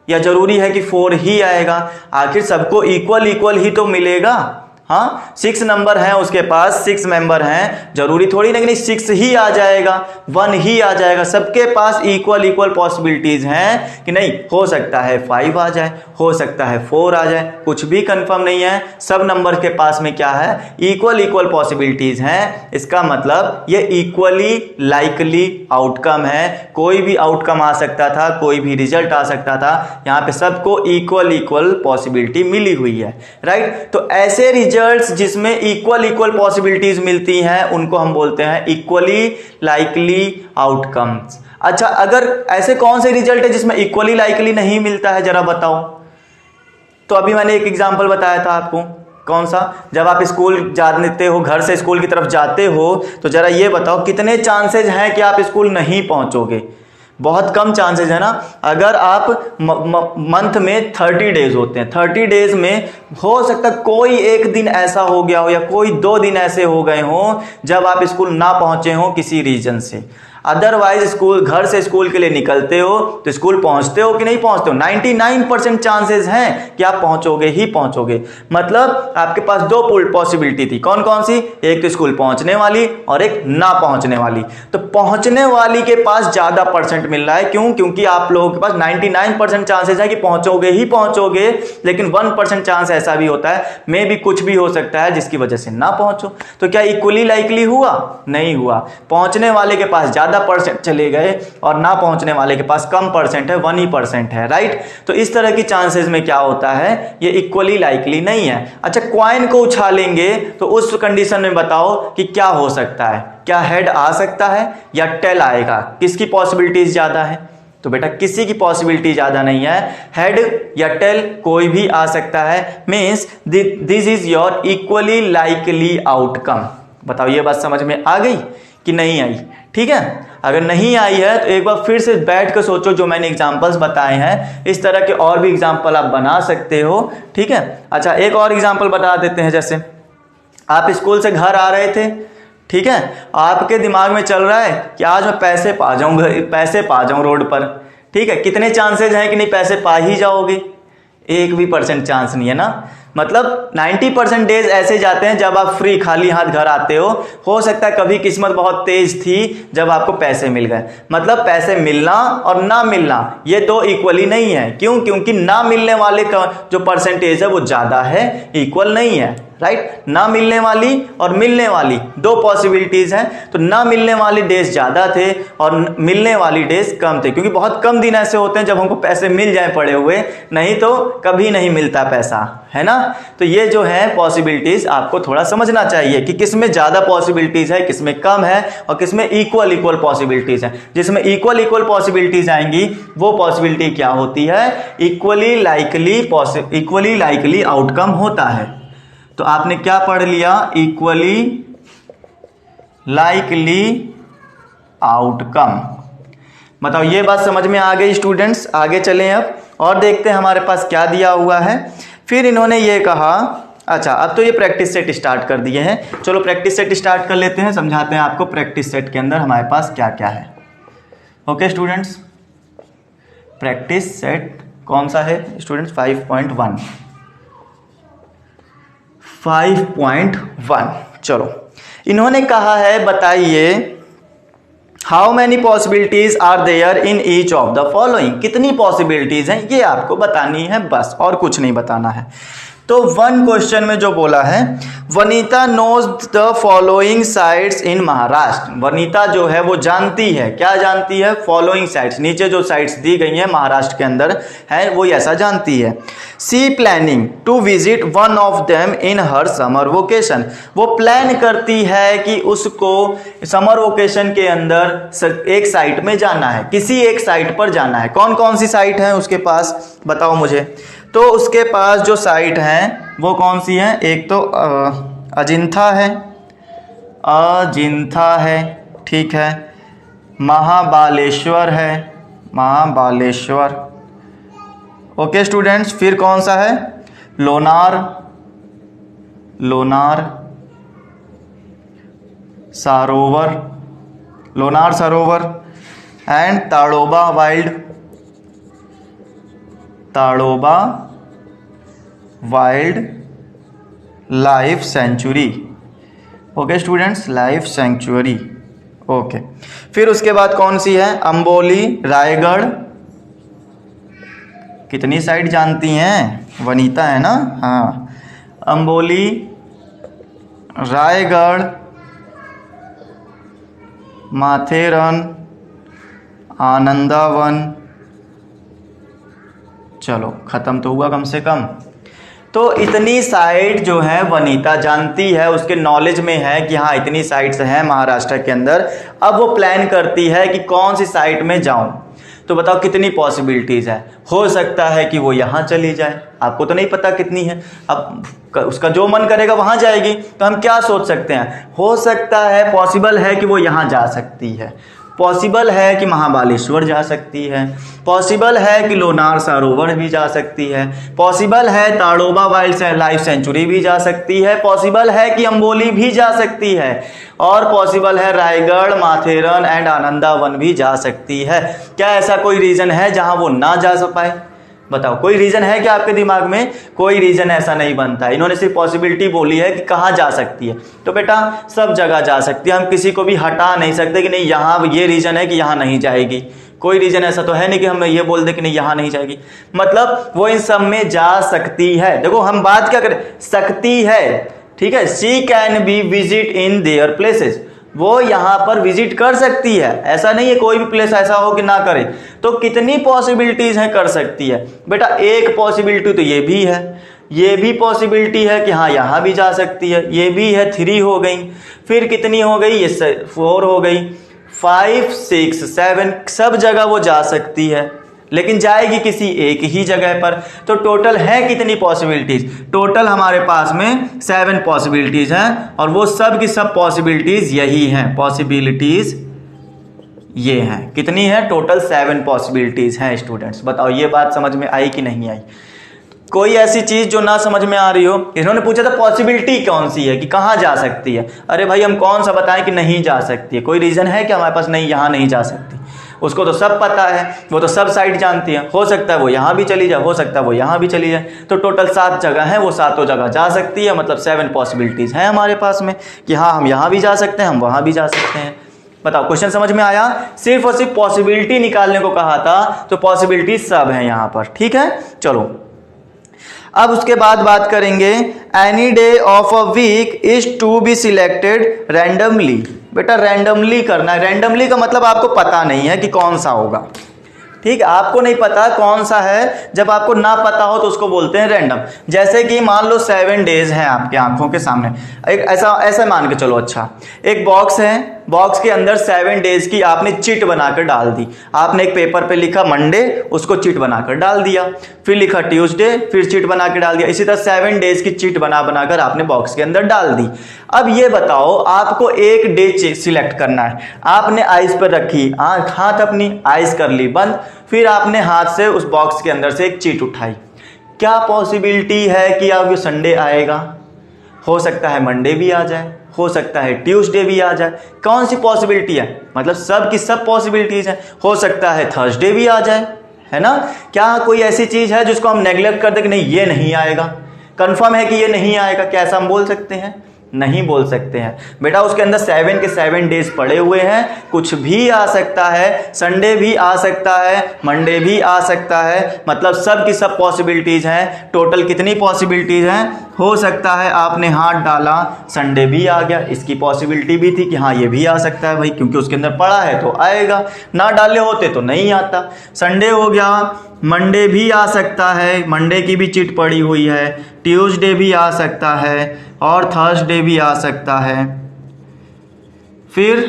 या जरूरी है कि 4 ही आएगा। आखिर सबको इक्वल इक्वल ही तो मिलेगा। हाँ 6 नंबर हैं उसके पास, 6 मेंबर हैं, जरूरी थोड़ी नहीं 6 ही आ जाएगा, 1 ही आ जाएगा। सबके पास इक्वल इक्वल पॉसिबिलिटीज हैं कि नहीं, हो सकता है 5 आ जाए, हो सकता है 4 आ जाए, कुछ भी कंफर्म नहीं है। सब नंबर के पास में क्या है, इक्वल इक्वल पॉसिबिलिटीज हैं। इसका मतलब ये इक्वली लाइकली आउटकम है। कोई भी आउटकम आ सकता था, कोई भी रिजल्ट आ सकता था, यहाँ पे सबको इक्वल इक्वल पॉसिबिलिटी मिली हुई है, राइट। तो ऐसे रिजल्ट जिसमें इक्वल इक्वल पॉसिबिलिटीज मिलती हैं उनको हम बोलते हैं इक्वली लाइकली आउटकम्स। अच्छा, अगर ऐसे कौन से रिजल्ट है जिसमें इक्वली लाइकली नहीं मिलता है, जरा बताओ। तो अभी मैंने एक एग्जांपल बताया था आपको, कौन सा, जब आप स्कूल जाते हो, घर से स्कूल की तरफ जाते हो, तो जरा ये बताओ कितने चांसेस हैं कि आप स्कूल नहीं पहुंचोगे। बहुत कम चांसेस है ना। अगर आप मंथ में 30 डेज होते हैं, 30 डेज में हो सकता कोई एक दिन ऐसा हो गया हो या कोई 2 दिन ऐसे हो गए हो जब आप स्कूल ना पहुंचे हो किसी रीजन से। अदरवाइज स्कूल, घर से स्कूल के लिए निकलते हो तो स्कूल पहुंचते हो कि नहीं पहुंचते हो, 99% चांसेस हैं कि आप पहुंचोगे ही पहुंचोगे। मतलब आपके पास 2 पॉसिबिलिटी थी, कौन कौन सी, एक तो स्कूल पहुंचने वाली और एक ना पहुंचने वाली। तो पहुंचने वाली के पास ज्यादा परसेंट मिल रहा है, क्यों, क्योंकि आप लोगों के पास 99% चांसेस है कि पहुंचोगे ही पहुंचोगे, लेकिन 1% चांस ऐसा भी होता है, मे भी कुछ भी हो सकता है जिसकी वजह से ना पहुंचो। तो क्या इक्वली लाइकली हुआ, नहीं हुआ। पहुंचने वाले के पास ज्यादा परसेंट चले गए और ना पहुंचने वाले के पास कम परसेंट है, 1% है, राइट। तो इस तरह की चांसेस में क्या होता है, ये इक्वली लाइकली नहीं है। अच्छा, क्वाइन को उछालेंगे तो उस कंडीशन में बताओ कि क्या हो सकता है, क्या हेड आ सकता है या टेल आएगा, किसकी पॉसिबिलिटीज ज्यादा है। तो बेटा किसी की पॉसिबिलिटी ज़्यादा नहीं है, हेड या टेल कोई भी आ सकता है, means this is your equally likely outcome. बताओ ये बात समझ में आ गई कि नहीं आई? ठीक है, अगर नहीं आई है तो एक बार फिर से बैठ कर सोचो, जो मैंने एग्जाम्पल्स बताए हैं इस तरह के और भी एग्जाम्पल आप बना सकते हो। ठीक है, अच्छा एक और एग्जाम्पल बता देते हैं। जैसे आप स्कूल से घर आ रहे थे, ठीक है, आपके दिमाग में चल रहा है कि आज मैं पैसे पा जाऊं रोड पर। ठीक है, कितने चांसेस हैं कि नहीं पैसे पा ही जाओगे? 1% चांस नहीं है ना। मतलब 90% डेज ऐसे जाते हैं जब आप फ्री खाली हाथ घर आते हो सकता है कभी किस्मत बहुत तेज थी जब आपको पैसे मिल गए। मतलब पैसे मिलना और ना मिलना ये दो इक्वली नहीं है। क्यों? क्योंकि ना मिलने वाले का जो परसेंटेज है वो ज़्यादा है, इक्वल नहीं है। राइट, ना मिलने वाली और मिलने वाली दो पॉसिबिलिटीज हैं। तो ना मिलने वाली डेज ज़्यादा थे और मिलने वाली डेज कम थे, क्योंकि बहुत कम दिन ऐसे होते हैं जब हमको पैसे मिल जाए पड़े हुए, नहीं तो कभी नहीं मिलता पैसा, है ना। तो ये जो है पॉसिबिलिटीज आपको थोड़ा समझना चाहिए कि किसमें ज़्यादा पॉसिबिलिटीज है, किसमें कम है और किसमें इक्वल पॉसिबिलिटीज है। जिसमें इक्वल पॉसिबिलिटीज आएंगी वो पॉसिबिलिटी क्या होती है? इक्वली लाइकली आउटकम होता है। तो आपने क्या पढ़ लिया? Equally likely outcome. बताओ ये बात समझ में आ गई स्टूडेंट्स? आगे चलें अब और देखते हैं हमारे पास क्या दिया हुआ है। फिर इन्होंने ये कहा, अच्छा अब तो ये प्रैक्टिस सेट स्टार्ट कर दिए हैं, चलो प्रैक्टिस सेट स्टार्ट कर लेते हैं, समझाते हैं आपको प्रैक्टिस सेट के अंदर हमारे पास क्या क्या है। ओके स्टूडेंट्स, प्रैक्टिस सेट कौन सा है स्टूडेंट्स? 5.1। चलो इन्होंने कहा है बताइए how many possibilities are there in each of the following. कितनी पॉसिबिलिटीज हैं ये आपको बतानी है बस, और कुछ नहीं बताना है। तो 1 क्वेश्चन में जो बोला है, Vanita knows the following sites in Maharashtra. Vanita जो है वो जानती है, क्या जानती है? फॉलोइंग साइट्स, नीचे जो साइट्स दी गई हैं महाराष्ट्र के अंदर है वो ऐसा जानती है। She planning to visit one of them in her summer vacation. वो प्लान करती है कि उसको समर वोकेशन के अंदर एक साइट में जाना है, किसी एक साइट पर जाना है। कौन कौन सी साइट है उसके पास बताओ मुझे। तो उसके पास जो साइट हैं वो कौन सी हैं? एक तो अजिंठा है, ठीक है, महाबालेश्वर है, महाबालेश्वर। ओके स्टूडेंट्स, फिर कौन सा है? लोनार सरोवर and Tadoba wild life sanctuary. Okay students, life sanctuary. Okay, फिर उसके बाद कौन सी है? अंबोली, रायगढ़। कितनी साइट जानती हैं? वनीता है ना, हाँ। अंबोली, रायगढ़, माथेरन, आनंदावन। चलो खत्म तो हुआ कम से कम। तो इतनी साइट जो है वनीता जानती है, उसके नॉलेज में है कि हाँ इतनी साइट्स हैं महाराष्ट्र के अंदर। अब वो प्लान करती है कि कौन सी साइट में जाऊं। तो बताओ कितनी पॉसिबिलिटीज़ है? हो सकता है कि वो यहाँ चली जाए, आपको तो नहीं पता कितनी है, अब उसका जो मन करेगा वहाँ जाएगी। तो हम क्या सोच सकते हैं? हो सकता है, पॉसिबल है कि वो यहाँ जा सकती है, पॉसिबल है कि महाबालेश्वर जा सकती है, पॉसिबल है कि लोनार सरोवर भी जा सकती है, पॉसिबल है ताड़ोबा वाइल्ड लाइफ सेंचुरी भी जा सकती है, पॉसिबल है कि अंबोली भी जा सकती है, और पॉसिबल है रायगढ़, माथेरन एंड आनंदावन भी जा सकती है। क्या ऐसा कोई रीज़न है जहां वो ना जा पाए? बताओ, कोई रीज़न है क्या आपके दिमाग में? कोई रीज़न ऐसा नहीं बनता। इन्होंने सिर्फ पॉसिबिलिटी बोली है कि कहाँ जा सकती है। तो बेटा सब जगह जा सकती है, हम किसी को भी हटा नहीं सकते कि नहीं यहाँ ये रीज़न है कि यहाँ नहीं जाएगी। कोई रीज़न ऐसा तो है नहीं कि हम ये बोल दें कि नहीं यहाँ नहीं जाएगी। मतलब वो इन सब में जा सकती है। देखो हम बात क्या करें, सकती है, ठीक है। She can be visit in their places, वो यहाँ पर विजिट कर सकती है। ऐसा नहीं है कोई भी प्लेस ऐसा हो कि ना करे। तो कितनी पॉसिबिलिटीज हैं कर सकती है? बेटा एक पॉसिबिलिटी तो ये भी है, ये भी पॉसिबिलिटी है कि हाँ यहाँ भी जा सकती है, ये भी है, 3 हो गई। फिर कितनी हो गई? ये 4 हो गई। 5, 6, 7 सब जगह वो जा सकती है, लेकिन जाएगी किसी एक ही जगह पर। तो टोटल है कितनी पॉसिबिलिटीज? टोटल हमारे पास में 7 पॉसिबिलिटीज हैं, और वो सब की सब पॉसिबिलिटीज यही हैं। पॉसिबिलिटीज ये हैं, कितनी है? टोटल 7 पॉसिबिलिटीज हैं स्टूडेंट्स। बताओ ये बात समझ में आई कि नहीं आई? कोई ऐसी चीज जो ना समझ में आ रही हो? इन्होंने पूछा था पॉसिबिलिटी कौन सी है, कि कहाँ जा सकती है। अरे भाई हम कौन सा बताएं कि नहीं जा सकती है? कोई रीजन है कि हमारे पास नहीं, यहाँ नहीं जा सकती? उसको तो सब पता है, वो तो सब साइड जानती है। हो सकता है वो यहाँ भी चली जाए, हो सकता है वो यहाँ भी चली जाए। तो टोटल 7 जगह हैं, वो सातों जगह जा सकती है। मतलब 7 पॉसिबिलिटीज हैं हमारे पास में कि हाँ हम यहाँ भी जा सकते हैं, हम वहाँ भी जा सकते हैं। बताओ क्वेश्चन समझ में आया? सिर्फ और सिर्फ पॉसिबिलिटी निकालने को कहा था, तो पॉसिबिलिटी सब है यहाँ पर। ठीक है, चलो अब उसके बाद बात करेंगे। Any day of a week is to be selected randomly. बेटा रैंडमली करना है। रैंडमली का मतलब आपको पता नहीं है कि कौन सा होगा। ठीक है, आपको नहीं पता कौन सा है। जब आपको ना पता हो तो उसको बोलते हैं रैंडम। जैसे कि मान लो 7 डेज हैं आपके आंखों के सामने, एक ऐसा मान के चलो। अच्छा, एक बॉक्स है, बॉक्स के अंदर 7 डेज की आपने चिट बनाकर डाल दी। आपने एक पेपर पे लिखा मंडे, उसको चिट बनाकर डाल दिया। फिर लिखा ट्यूसडे, फिर चिट बना के डाल दिया। इसी तरह 7 डेज की चिट बनाकर आपने बॉक्स के अंदर डाल दी। अब ये बताओ, आपको एक डे सिलेक्ट करना है। आपने आइस पर रखी आंख, हाथ अपनी आइस कर ली बंद, फिर आपने हाथ से उस बॉक्स के अंदर से एक चिट उठाई। क्या पॉसिबिलिटी है कि अब संडे आएगा? हो सकता है मंडे भी आ जाए, हो सकता है ट्यूसडे भी आ जाए। कौन सी पॉसिबिलिटी है? मतलब सब की सब पॉसिबिलिटीज हैं। हो सकता है थर्सडे भी आ जाए, है ना? क्या कोई ऐसी चीज है जिसको हम नेग्लेक्ट कर दे कि नहीं ये नहीं आएगा? कंफर्म है कि ये नहीं आएगा? क्या ऐसा हम बोल सकते हैं? नहीं बोल सकते हैं बेटा। उसके अंदर 7 के 7 डेज पड़े हुए हैं, कुछ भी आ सकता है। संडे भी आ सकता है, मंडे भी आ सकता है। मतलब सब की सब पॉसिबिलिटीज हैं। टोटल कितनी पॉसिबिलिटीज हैं? हो सकता है आपने हाथ डाला, संडे भी आ गया, इसकी पॉसिबिलिटी भी थी कि हाँ ये भी आ सकता है भाई, क्योंकि उसके अंदर पड़ा है तो आएगा। ना डाले होते तो नहीं आता। संडे हो गया, मंडे भी आ सकता है, मंडे की भी चिट पड़ी हुई है। ट्यूसडे भी आ सकता है, और थर्सडे भी आ सकता है। फिर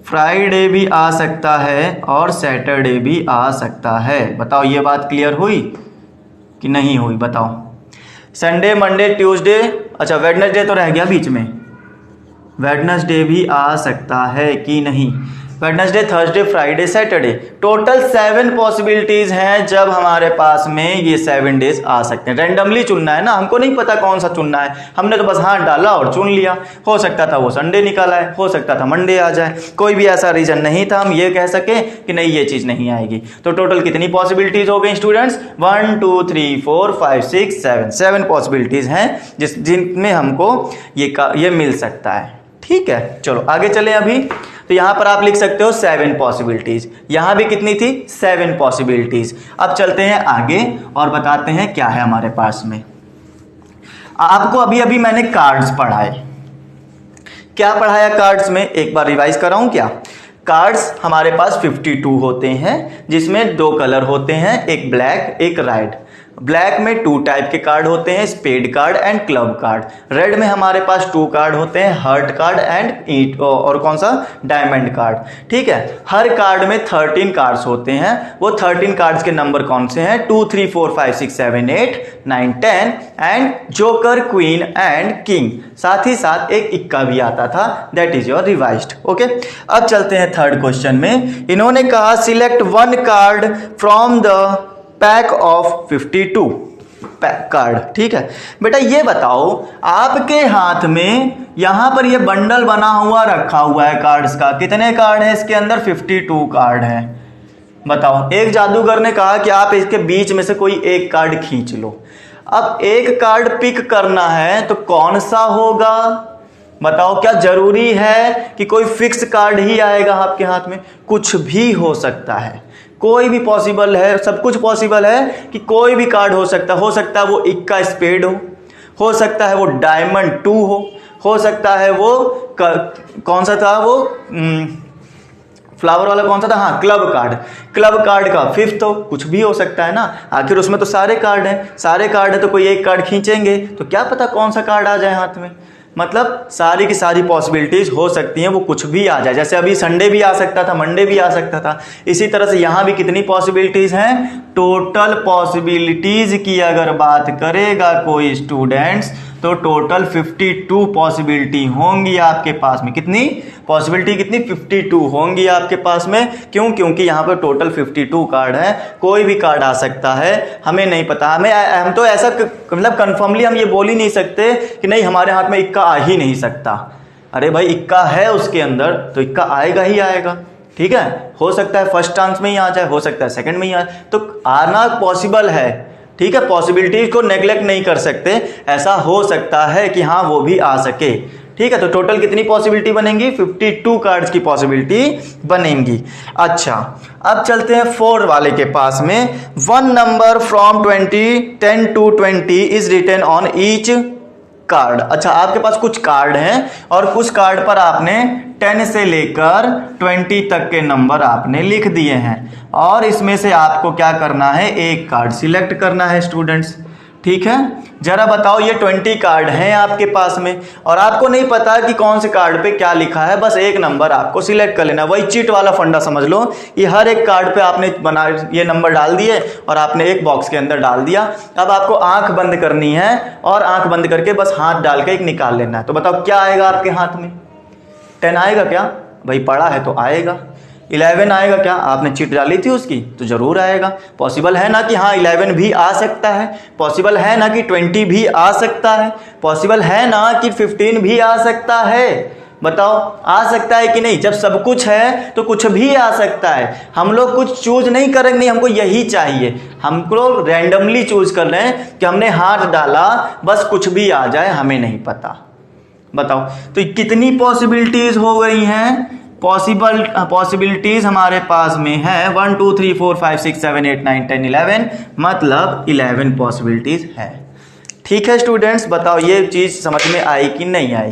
फ्राइडे भी आ सकता है, और सैटरडे भी आ सकता है। बताओ ये बात क्लियर हुई कि नहीं हुई? बताओ। संडे, मंडे, ट्यूसडे, अच्छा वेडनेसडे तो रह गया बीच में। वेडनेसडे भी आ सकता है कि नहीं? Wednesday, Thursday, Friday, Saturday, total 7 possibilities हैं जब हमारे पास में ये 7 डेज आ सकते हैं। रैंडमली चुनना है ना, हमको नहीं पता कौन सा चुनना है, हमने तो बस हाथ डाला और चुन लिया। हो सकता था वो संडे निकल आए, हो सकता था मंडे आ जाए, कोई भी ऐसा रीजन नहीं था हम ये कह सके कि नहीं ये चीज नहीं आएगी। तो टोटल कितनी पॉसिबिलिटीज हो गई स्टूडेंट्स? 1 2 3 4 5 6 7 पॉसिबिलिटीज हैं जिनमें हमको ये मिल सकता है। ठीक है, चलो आगे चले। अभी तो यहां पर आप लिख सकते हो 7 पॉसिबिलिटीज। यहां भी कितनी थी? 7 पॉसिबिलिटीज। अब चलते हैं आगे और बताते हैं क्या है हमारे पास में। आपको अभी अभी मैंने कार्ड्स पढ़ाए। क्या पढ़ाया कार्ड्स में? एक बार रिवाइज कराऊं क्या? कार्ड्स हमारे पास 52 होते हैं, जिसमें 2 कलर होते हैं, एक ब्लैक एक रेड। ब्लैक में 2 टाइप के कार्ड होते हैं, spade card and club card. Red में हमारे पास 2 कार्ड होते हैं, हार्ट कार्ड एंड ईट और कौन सा? Diamond card. ठीक है, हर कार्ड में 13 कार्ड्स होते हैं। वो 13 कार्ड्स के नंबर कौन से हैं? 2 3 4 5 6 7 8 9 10 and joker, queen and king. साथ ही साथ एक इक्का भी आता था, that is your revised. Okay, अब चलते हैं थर्ड क्वेश्चन में। इन्होंने कहा select 1 card from the pack of 52 card. ठीक है बेटा, ये बताओ आपके हाथ में यहां पर ये बंडल बना हुआ रखा हुआ है कार्ड्स का। कितने कार्ड है इसके अंदर? 52 कार्ड है। बताओ, एक जादूगर ने कहा कि आप इसके बीच में से कोई एक कार्ड खींच लो। अब एक कार्ड पिक करना है तो कौन सा होगा? बताओ, क्या जरूरी है कि कोई फिक्स कार्ड ही आएगा आपके हाथ में? कुछ भी हो सकता है, कोई भी पॉसिबल है, सब कुछ पॉसिबल है कि कोई भी कार्ड हो सकता है वो इक्का स्पेड हो सकता है वो डायमंड 2 हो सकता है वो कौन सा था वो फ्लावर वाला कौन सा था? हाँ, क्लब कार्ड। क्लब कार्ड का 5th हो, कुछ भी हो सकता है ना। आखिर उसमें तो सारे कार्ड हैं, सारे कार्ड है तो कोई एक कार्ड खींचेंगे तो क्या पता कौन सा कार्ड आ जाए हाथ में। मतलब सारी की सारी पॉसिबिलिटीज़ हो सकती हैं, वो कुछ भी आ जाए। जैसे अभी संडे भी आ सकता था, मंडे भी आ सकता था। इसी तरह से यहाँ भी कितनी पॉसिबिलिटीज़ हैं? टोटल पॉसिबिलिटीज़ की अगर बात करेगा कोई स्टूडेंट्स तो टोटल 52 पॉसिबिलिटी होंगी आपके पास में। कितनी पॉसिबिलिटी? कितनी? 52 होंगी आपके पास में। क्यों? क्योंकि यहाँ पर टोटल 52 कार्ड है। कोई भी कार्ड आ सकता है, हमें नहीं पता। हम तो ऐसा मतलब कन्फर्मली हम ये बोल ही नहीं सकते कि नहीं हमारे हाथ में इक्का आ ही नहीं सकता। अरे भाई इक्का है उसके अंदर तो इक्का आएगा ही आएगा। ठीक है, हो सकता है फर्स्ट चांस में ही आ जाए, हो सकता है सेकंड में ही आ जाए, तो आना पॉसिबल है। ठीक है, पॉसिबिलिटी को नेग्लेक्ट नहीं कर सकते, ऐसा हो सकता है कि हाँ वो भी आ सके। ठीक है, तो टोटल कितनी पॉसिबिलिटी बनेंगी? 52 कार्ड्स की पॉसिबिलिटी बनेंगी। अच्छा, अब चलते हैं 4 वाले के पास में। 1 number from 10 to 20 is written on each card. अच्छा, आपके पास कुछ कार्ड हैं और कुछ कार्ड पर आपने 10 से लेकर 20 तक के नंबर आपने लिख दिए हैं और इसमें से आपको क्या करना है? एक कार्ड सिलेक्ट करना है स्टूडेंट्स। ठीक है, जरा बताओ, ये 20 कार्ड हैं आपके पास में और आपको नहीं पता कि कौन से कार्ड पे क्या लिखा है, बस एक नंबर आपको सिलेक्ट कर लेना। वही चीट वाला फंडा समझ लो। ये हर एक कार्ड पे आपने ये नंबर डाल दिए और आपने एक बॉक्स के अंदर डाल दिया। अब आपको आंख बंद करनी है और आंख बंद करके बस हाथ डाल के एक निकाल लेना है। तो बताओ क्या आएगा आपके हाथ में? 10 आएगा क्या? भाई पढ़ा है तो आएगा। 11 आएगा क्या? आपने चिट डाली थी उसकी तो जरूर आएगा। पॉसिबल है ना कि हाँ 11 भी आ सकता है, पॉसिबल है ना कि 20 भी आ सकता है, पॉसिबल है ना कि 15 भी आ सकता है। बताओ आ सकता है कि नहीं? जब सब कुछ है तो कुछ भी आ सकता है। हम लोग कुछ चूज नहीं करेंगे, नहीं हमको यही चाहिए, हमको रैंडमली चूज कर रहे हैं कि हमने हाथ डाला बस कुछ भी आ जाए, हमें नहीं पता। बताओ तो कितनी पॉसिबिलिटीज हो गई हैं? पॉसिबिलिटीज हमारे पास में है 1 2 3 4 5 6 7 8 9 10 11, मतलब 11 पॉसिबिलिटीज है। ठीक है स्टूडेंट्स, बताओ ये चीज समझ में आई कि नहीं आई?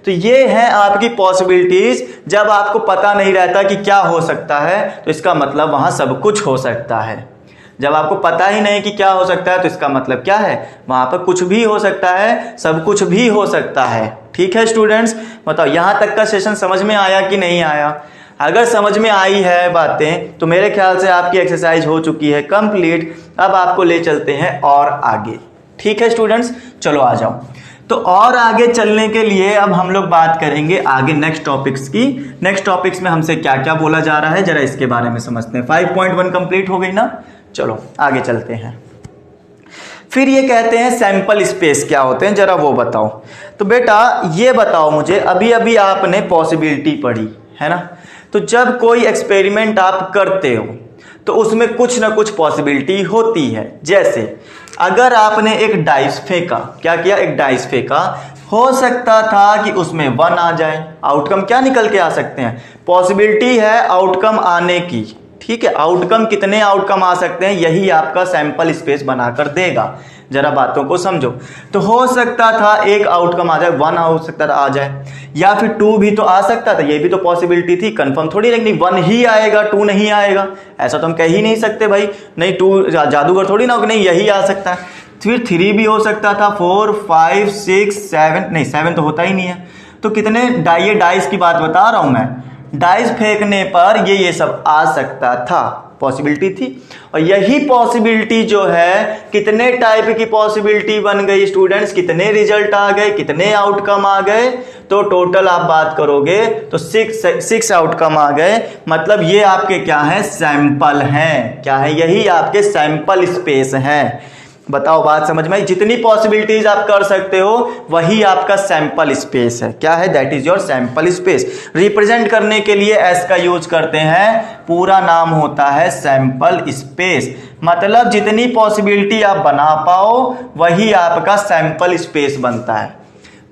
तो ये है आपकी पॉसिबिलिटीज। जब आपको पता नहीं रहता कि क्या हो सकता है तो इसका मतलब वहां सब कुछ हो सकता है। जब आपको पता ही नहीं कि क्या हो सकता है तो इसका मतलब क्या है? वहां पर कुछ भी हो सकता है, सब कुछ भी हो सकता है। ठीक है स्टूडेंट्स, बताओ यहां तक का सेशन समझ में आया कि नहीं आया? अगर समझ में आई है बातें तो मेरे ख्याल से आपकी एक्सरसाइज हो चुकी है कंप्लीट। अब आपको ले चलते हैं और आगे। ठीक है स्टूडेंट्स, चलो आ जाओ। तो और आगे चलने के लिए अब हम लोग बात करेंगे आगे नेक्स्ट टॉपिक्स की। नेक्स्ट टॉपिक्स में हमसे क्या क्या बोला जा रहा है जरा इसके बारे में समझते हैं। 5.1 कंप्लीट हो गई ना? चलो आगे चलते हैं। फिर ये कहते हैं सैंपल स्पेस क्या होते हैं, जरा वो बताओ। तो बेटा ये बताओ मुझे, अभी अभी आपने पॉसिबिलिटी पढ़ी है ना, तो जब कोई एक्सपेरिमेंट आप करते हो तो उसमें कुछ ना कुछ पॉसिबिलिटी होती है। जैसे अगर आपने एक डाइस फेंका, क्या किया? एक डाइस फेंका, हो सकता था कि उसमें 1 आ जाए। आउटकम क्या निकल के आ सकते हैं? पॉसिबिलिटी है आउटकम आने की। ठीक है, आउटकम कितने आउटकम आ सकते हैं यही आपका सैंपल स्पेस बनाकर देगा। जरा बातों को समझो। तो हो सकता था एक आउटकम आ जाए, 1 हो सकता था आ जाए, या फिर 2 भी तो आ सकता था, ये भी तो पॉसिबिलिटी थी। कंफर्म थोड़ी नहीं 1 ही आएगा 2 नहीं आएगा, ऐसा तो हम कह ही नहीं सकते भाई। नहीं 2 जादूगर थोड़ी ना हो कि नहीं यही आ सकता है। फिर 3 भी हो सकता था, 4 5 6 7, नहीं 7 तो होता ही नहीं है। तो कितने डाइस की बात बता रहा हूं मैं, डाइस फेंकने पर ये सब आ सकता था, पॉसिबिलिटी थी। और यही पॉसिबिलिटी जो है कितने टाइप की पॉसिबिलिटी बन गई स्टूडेंट्स, कितने रिजल्ट आ गए, कितने आउटकम आ गए? तो टोटल आप बात करोगे तो 6 आउटकम आ गए। मतलब ये आपके क्या है? सैंपल हैं। क्या है? यही आपके सैंपल स्पेस हैं। बताओ बात समझ में आई? जितनी पॉसिबिलिटीज आप कर सकते हो वही आपका सैंपल स्पेस है। क्या है? That is your sample space. Represent करने के लिए एस का यूज करते हैं, पूरा नाम होता है सैंपल स्पेस। मतलब जितनी पॉसिबिलिटी आप बना पाओ वही आपका सैंपल स्पेस बनता है।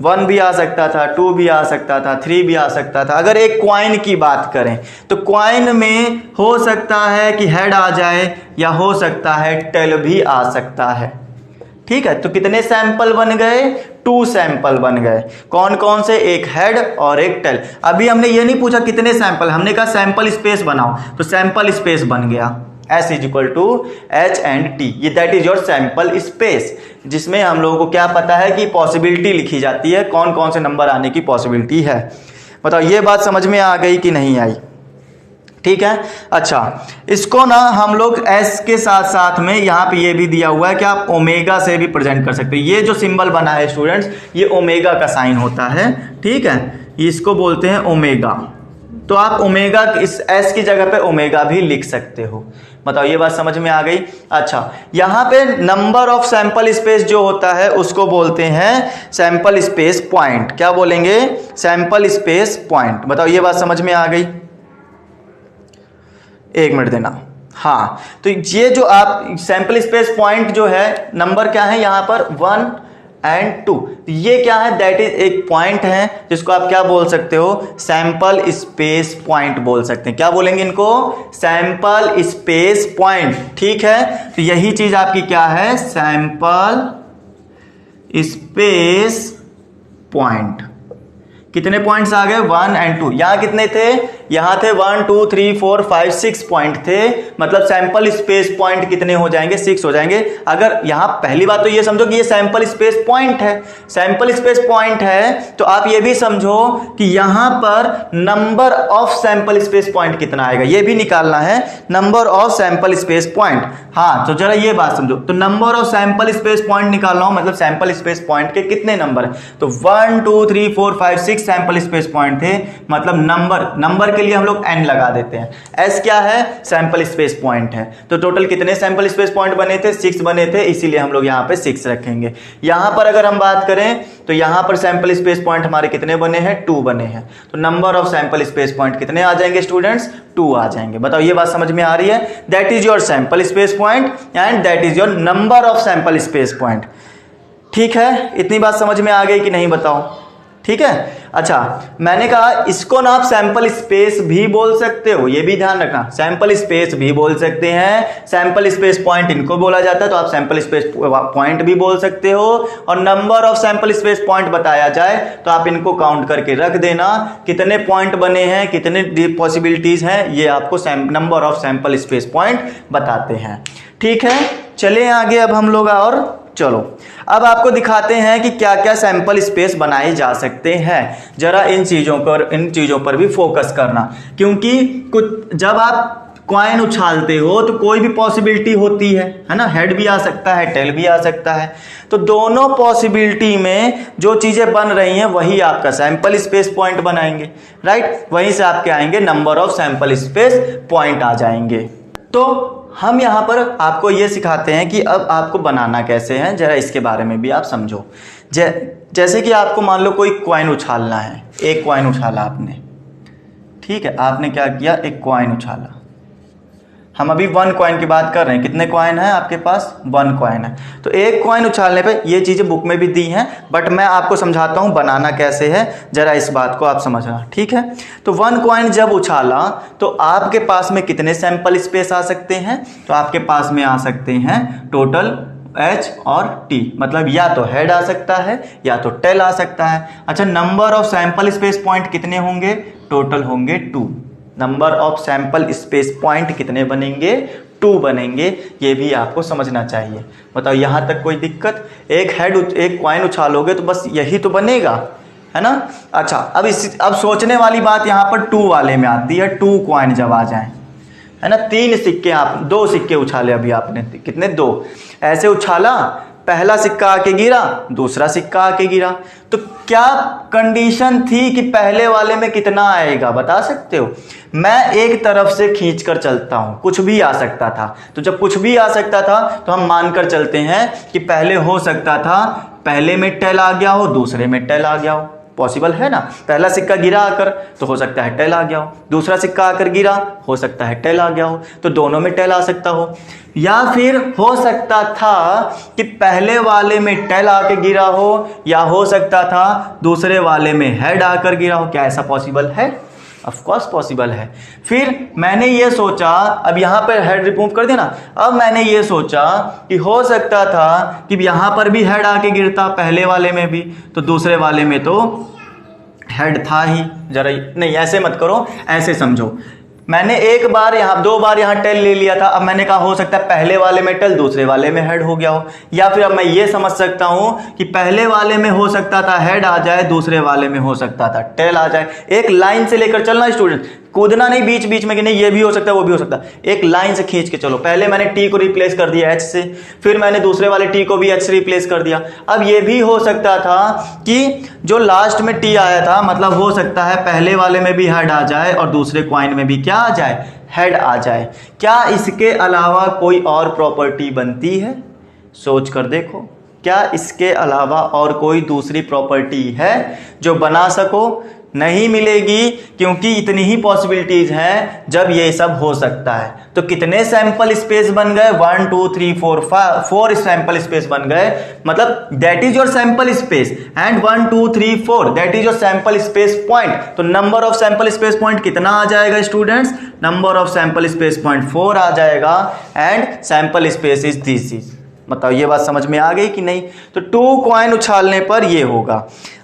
1 भी आ सकता था, 2 भी आ सकता था, 3 भी आ सकता था। अगर एक क्वाइन की बात करें तो क्वाइन में हो सकता है कि हेड आ जाए या हो सकता है टेल भी आ सकता है। ठीक है, तो कितने सैंपल बन गए? 2 सैंपल बन गए। कौन कौन से? एक हेड और एक टेल। अभी हमने ये नहीं पूछा कितने सैंपल, हमने कहा सैंपल स्पेस बनाओ, तो सैंपल स्पेस बन गया। S is equal to H and T, ये that is your sample space, जिसमें हम लोगों को क्या पता है कि पॉसिबिलिटी लिखी जाती है, कौन कौन से नंबर आने की पॉसिबिलिटी है। बताओ ये बात समझ में आ गई कि नहीं आई? ठीक है। अच्छा, इसको ना हम लोग S के साथ साथ में यहाँ पे ये भी दिया हुआ है कि आप ओमेगा से भी प्रेजेंट कर सकते हो। ये जो सिंबल बना है स्टूडेंट्स, ये ओमेगा का साइन होता है, ठीक है, इसको बोलते हैं ओमेगा। तो आप ओमेगा इस S की जगह पे ओमेगा भी लिख सकते हो। बताओ ये बात समझ में आ गई? अच्छा, यहाँ पे नंबर ऑफ सैंपल स्पेस जो होता है उसको बोलते हैं सैंपल स्पेस पॉइंट। क्या बोलेंगे? Sample space point. बताओ ये बात समझ में आ गई? एक मिनट देना। हाँ, तो ये जो आप सैंपल स्पेस पॉइंट जो है, नंबर क्या है यहाँ पर 1 एंड 2, ये क्या है? दैट इज एक पॉइंट है जिसको आप क्या बोल सकते हो? सैंपल स्पेस पॉइंट बोल सकते हैं। क्या बोलेंगे इनको? Sample space point. ठीक है, तो यही चीज आपकी क्या है? Sample space point. कितने पॉइंट्स आ गए? 1 एंड 2। यहां कितने थे? यहां थे 1 2 3 4 5 6 पॉइंट थे, मतलब सैंपल स्पेस पॉइंट कितने हो जाएंगे? 6 हो जाएंगे। अगर यहां पहली बात तो ये समझो कि ये सैंपल स्पेस पॉइंट है। सैंपल स्पेस पॉइंट है तो आप ये भी समझो कि यहां पर number of sample space point कितना आएगा, ये भी निकालना है, number of sample space point. हाँ, तो जरा ये बात समझो, तो number of sample space point निकालना हो, मतलब सैंपल स्पेस पॉइंट के कितने नंबर है? तो 1 2 3 4 5 6 सैंपल स्पेस पॉइंट थे, मतलब नंबर के लिए हम लोग n लगा देते हैं। s क्या है? सैंपल स्पेस पॉइंट है। तो टोटल कितने सैंपल स्पेस पॉइंट बने थे? 6 बने थे, इसीलिए हम लोग यहाँ पे 6 रखेंगे। यहां पर अगर हम बात करें तो यहां पर सैंपल स्पेस पॉइंट हमारे कितने बने हैं? 2 बने हैं। तो number of sample space point कितने आ जाएंगे स्टूडेंट्स? 2 आ जाएंगे। बताओ ये बात समझ में आ रही है? That is your sample space point and that is your number of sample space point. ठीक है, इतनी बात समझ में आ गई कि नहीं? बताओ। ठीक है। अच्छा, मैंने कहा इसको ना आप सैंपल स्पेस भी बोल सकते हो, ये भी ध्यान रखना, सैंपल स्पेस भी बोल सकते हैं, सैंपल स्पेस पॉइंट इनको बोला जाता है, तो आप सैंपल स्पेस पॉइंट भी बोल सकते हो। और number of sample space point बताया जाए तो आप इनको काउंट करके रख देना, कितने पॉइंट बने हैं, कितने पॉसिबिलिटीज हैं, ये आपको number of sample space point बताते हैं। ठीक है, चले आगे अब हम लोग, और चलो अब आपको दिखाते हैं कि क्या क्या सैंपल स्पेस बनाए जा सकते हैं। जरा इन चीजों पर भी फोकस करना, क्योंकि कुछ जब आप कॉइन उछालते हो तो कोई भी पॉसिबिलिटी होती है ना, हेड भी आ सकता है, टेल भी आ सकता है। तो दोनों पॉसिबिलिटी में जो चीजें बन रही हैं वही आपका सैंपल स्पेस पॉइंट बनाएंगे, राइट? वहीं से आपके आएंगे number of sample space point आ जाएंगे। तो हम यहाँ पर आपको ये सिखाते हैं कि अब आपको बनाना कैसे है, जरा इसके बारे में भी आप समझो। जैसे कि आपको मान लो कोई कॉइन उछालना है, एक कॉइन उछाला आपने, ठीक है, आपने क्या किया? एक कॉइन उछाला। हम अभी 1 कॉइन की बात कर रहे हैं। कितने कॉइन है आपके पास? 1 कॉइन है। तो एक कॉइन उछालने पे, ये चीजें बुक में भी दी हैं, बट मैं आपको समझाता हूं बनाना कैसे है, जरा इस बात को आप समझना। ठीक है, तो 1 कॉइन जब उछाला तो आपके पास में कितने सैंपल स्पेस आ सकते हैं? तो आपके पास में आ सकते हैं टोटल H और T, मतलब या तो हेड आ सकता है या तो टेल आ सकता है। अच्छा, number of sample space point कितने होंगे? टोटल होंगे 2। Number of sample space point कितने बनेंगे? 2 बनेंगे। ये भी आपको समझना चाहिए। बताओ यहां तक कोई दिक्कत? एक कॉइन उछालोगे तो बस यही तो बनेगा, है ना? अच्छा, अब सोचने वाली बात यहां पर 2 वाले में आती है। 2 कॉइन जब आ जाए, है ना, 3 सिक्के, आप 2 सिक्के उछाले अभी आपने, कितने? 2 ऐसे उछाला, पहला सिक्का आके गिरा, दूसरा सिक्का आके गिरा, तो क्या कंडीशन थी कि पहले वाले में कितना आएगा? बता सकते हो? मैं एक तरफ से खींच कर चलता हूं, कुछ भी आ सकता था। तो जब कुछ भी आ सकता था तो हम मानकर चलते हैं कि पहले हो सकता था पहले में टेल आ गया हो, दूसरे में टेल आ गया हो। पॉसिबल है ना? पहला सिक्का गिरा आकर तो हो सकता है टेल आ गया हो, दूसरा सिक्का आकर गिरा, हो सकता है टेल आ गया हो, तो दोनों में टेल आ सकता हो। या फिर हो सकता था कि पहले वाले में टेल आकर गिरा हो, या हो सकता था दूसरे वाले में हेड आकर गिरा हो। क्या ऐसा पॉसिबल है? ऑफ कोर्स पॉसिबल है। फिर मैंने ये सोचा, अब यहां पर हेड रिमूव कर देना, अब मैंने ये सोचा कि हो सकता था कि यहां पर भी हेड आके गिरता, पहले वाले में भी, तो दूसरे वाले में तो हेड था ही। जरा नहीं, ऐसे मत करो, ऐसे समझो। मैंने एक बार यहाँ, दो बार यहाँ टेल ले लिया था, अब मैंने कहा हो सकता है पहले वाले में टेल दूसरे वाले में हेड हो गया हो, या फिर अब मैं ये समझ सकता हूं कि पहले वाले में हो सकता था हेड आ जाए, दूसरे वाले में हो सकता था टेल आ जाए। एक लाइन से लेकर चलना स्टूडेंट, कूदना नहीं बीच बीच में कि नहीं ये भी हो सकता है वो भी हो सकता है, एक लाइन से खींच के चलो। पहले मैंने टी को रिप्लेस कर दिया एच से, फिर मैंने दूसरे वाले टी को भी एच से रिप्लेस कर दिया। अब ये भी हो सकता था कि जो लास्ट में टी आया था, मतलब हो सकता है पहले वाले में भी हेड आ जाए और दूसरे क्वाइन में भी क्या आ जाए, हेड आ जाए। क्या इसके अलावा कोई और प्रॉपर्टी बनती है? सोच कर देखो, क्या इसके अलावा और कोई दूसरी प्रॉपर्टी है जो बना सको? नहीं मिलेगी, क्योंकि इतनी ही पॉसिबिलिटीज हैं जब ये सब हो सकता है। तो कितने सैंपल स्पेस बन गए? 1 2 3 4 5 4 सैंपल स्पेस बन गए, मतलब that is your sample space, and 1 2 3 4 that is your sample space point. तो number of sample space point कितना आ जाएगा students? Number of sample space point 4 आ जाएगा, and sample space is this is. बताओ ये बात समझ में आ गई कि नहीं? तो 2 कॉइन उछालने पर ये होगा।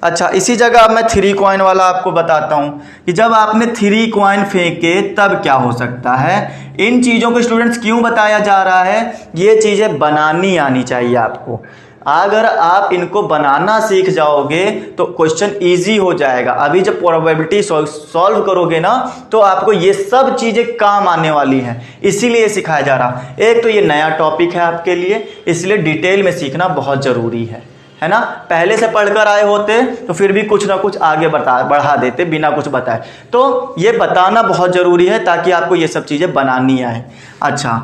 अच्छा, इसी जगह अब मैं 3 कॉइन वाला आपको बताता हूं कि जब आपने 3 कॉइन फेंके तब क्या हो सकता है। इन चीजों को स्टूडेंट्स क्यों बताया जा रहा है? ये चीजें बनानी आनी चाहिए आपको। अगर आप इनको बनाना सीख जाओगे तो क्वेश्चन इजी हो जाएगा। अभी जब प्रोबेबिलिटी सॉल्व करोगे ना तो आपको ये सब चीजें काम आने वाली हैं, इसीलिए सिखाया जा रहा। एक तो ये नया टॉपिक है आपके लिए, इसलिए डिटेल में सीखना बहुत जरूरी है ना। पहले से पढ़कर आए होते तो फिर भी कुछ ना कुछ आगे बढ़ा देते बिना कुछ बताए। तो ये बताना बहुत जरूरी है ताकि आपको ये सब चीजें बनानी आए। अच्छा,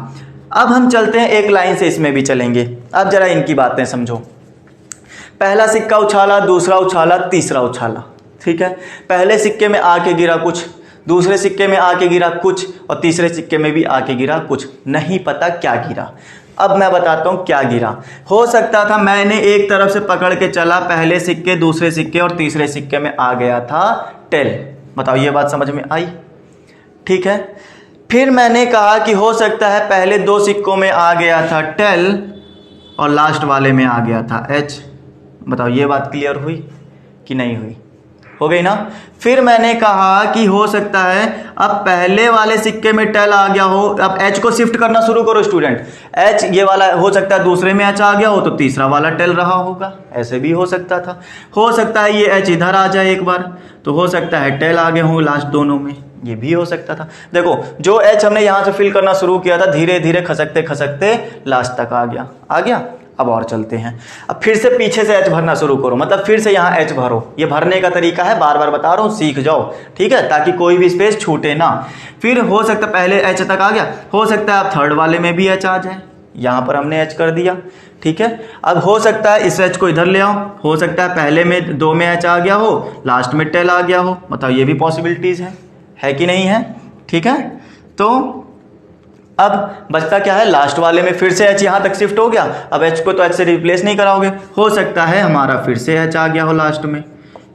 अब हम चलते हैं एक लाइन से, इसमें भी चलेंगे। अब जरा इनकी बातें समझो। पहला सिक्का उछाला, दूसरा उछाला, तीसरा उछाला, ठीक है। पहले सिक्के में आके गिरा कुछ, दूसरे सिक्के में आके गिरा कुछ, और तीसरे सिक्के में भी आके गिरा कुछ। नहीं पता क्या गिरा। अब मैं बताता हूं क्या गिरा। हो सकता था मैंने एक तरफ से पकड़ के चला, पहले सिक्के, दूसरे सिक्के और तीसरे सिक्के में आ गया था टेल। बताओ ये बात समझ में आई? ठीक है। फिर मैंने कहा कि हो सकता है पहले 2 सिक्कों में आ गया था टेल और लास्ट वाले में आ गया था एच। बताओ ये बात क्लियर हुई कि नहीं हुई? हो गई ना। फिर मैंने कहा कि हो सकता है अब पहले वाले सिक्के में टेल आ गया हो, अब एच को शिफ्ट करना शुरू करो स्टूडेंट। एच ये वाला हो सकता है दूसरे में एच आ गया हो तो तीसरा वाला टेल रहा होगा, ऐसे भी हो सकता था। हो सकता है ये एच इधर आ जाए एक बार, तो हो सकता है टेल आ गए हों लास्ट दोनों में, ये भी हो सकता था। देखो जो एच हमने यहां से फिल करना शुरू किया था, धीरे धीरे खसकते खसकते लास्ट तक आ गया। अब और चलते हैं। अब फिर से पीछे से एच भरना शुरू करो, मतलब फिर से यहाँ एच भरो। ये भरने का तरीका है, बार बार बता रहा हूँ, सीख जाओ, ठीक है, ताकि कोई भी स्पेस छूटे ना। फिर हो सकता है पहले एच तक आ गया, हो सकता है आप थर्ड वाले में भी एच आ जाए, यहाँ पर हमने एच कर दिया, ठीक है। अब हो सकता है इस एच को इधर ले आओ, हो सकता है पहले में 2 में एच आ गया हो, लास्ट में टेल आ गया हो। बताओ ये भी पॉसिबिलिटीज है कि नहीं है? ठीक है। तो अब बचता क्या है, लास्ट वाले में फिर से एच यहाँ तक शिफ्ट हो गया। अब एच को तो एच से रिप्लेस नहीं कराओगे, हो सकता है हमारा फिर से एच आ गया हो लास्ट में।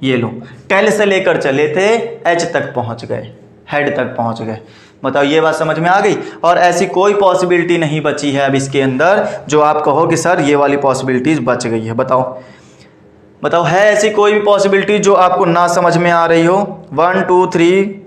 ये लो, टेल से लेकर चले थे, एच तक पहुंच गए, हेड तक पहुंच गए। बताओ ये बात समझ में आ गई? और ऐसी कोई पॉसिबिलिटी नहीं बची है अब इसके अंदर जो आप कहो कि सर ये वाली पॉसिबिलिटीज बच गई है। बताओ है ऐसी कोई भी पॉसिबिलिटी जो आपको ना समझ में आ रही हो? 1 2 3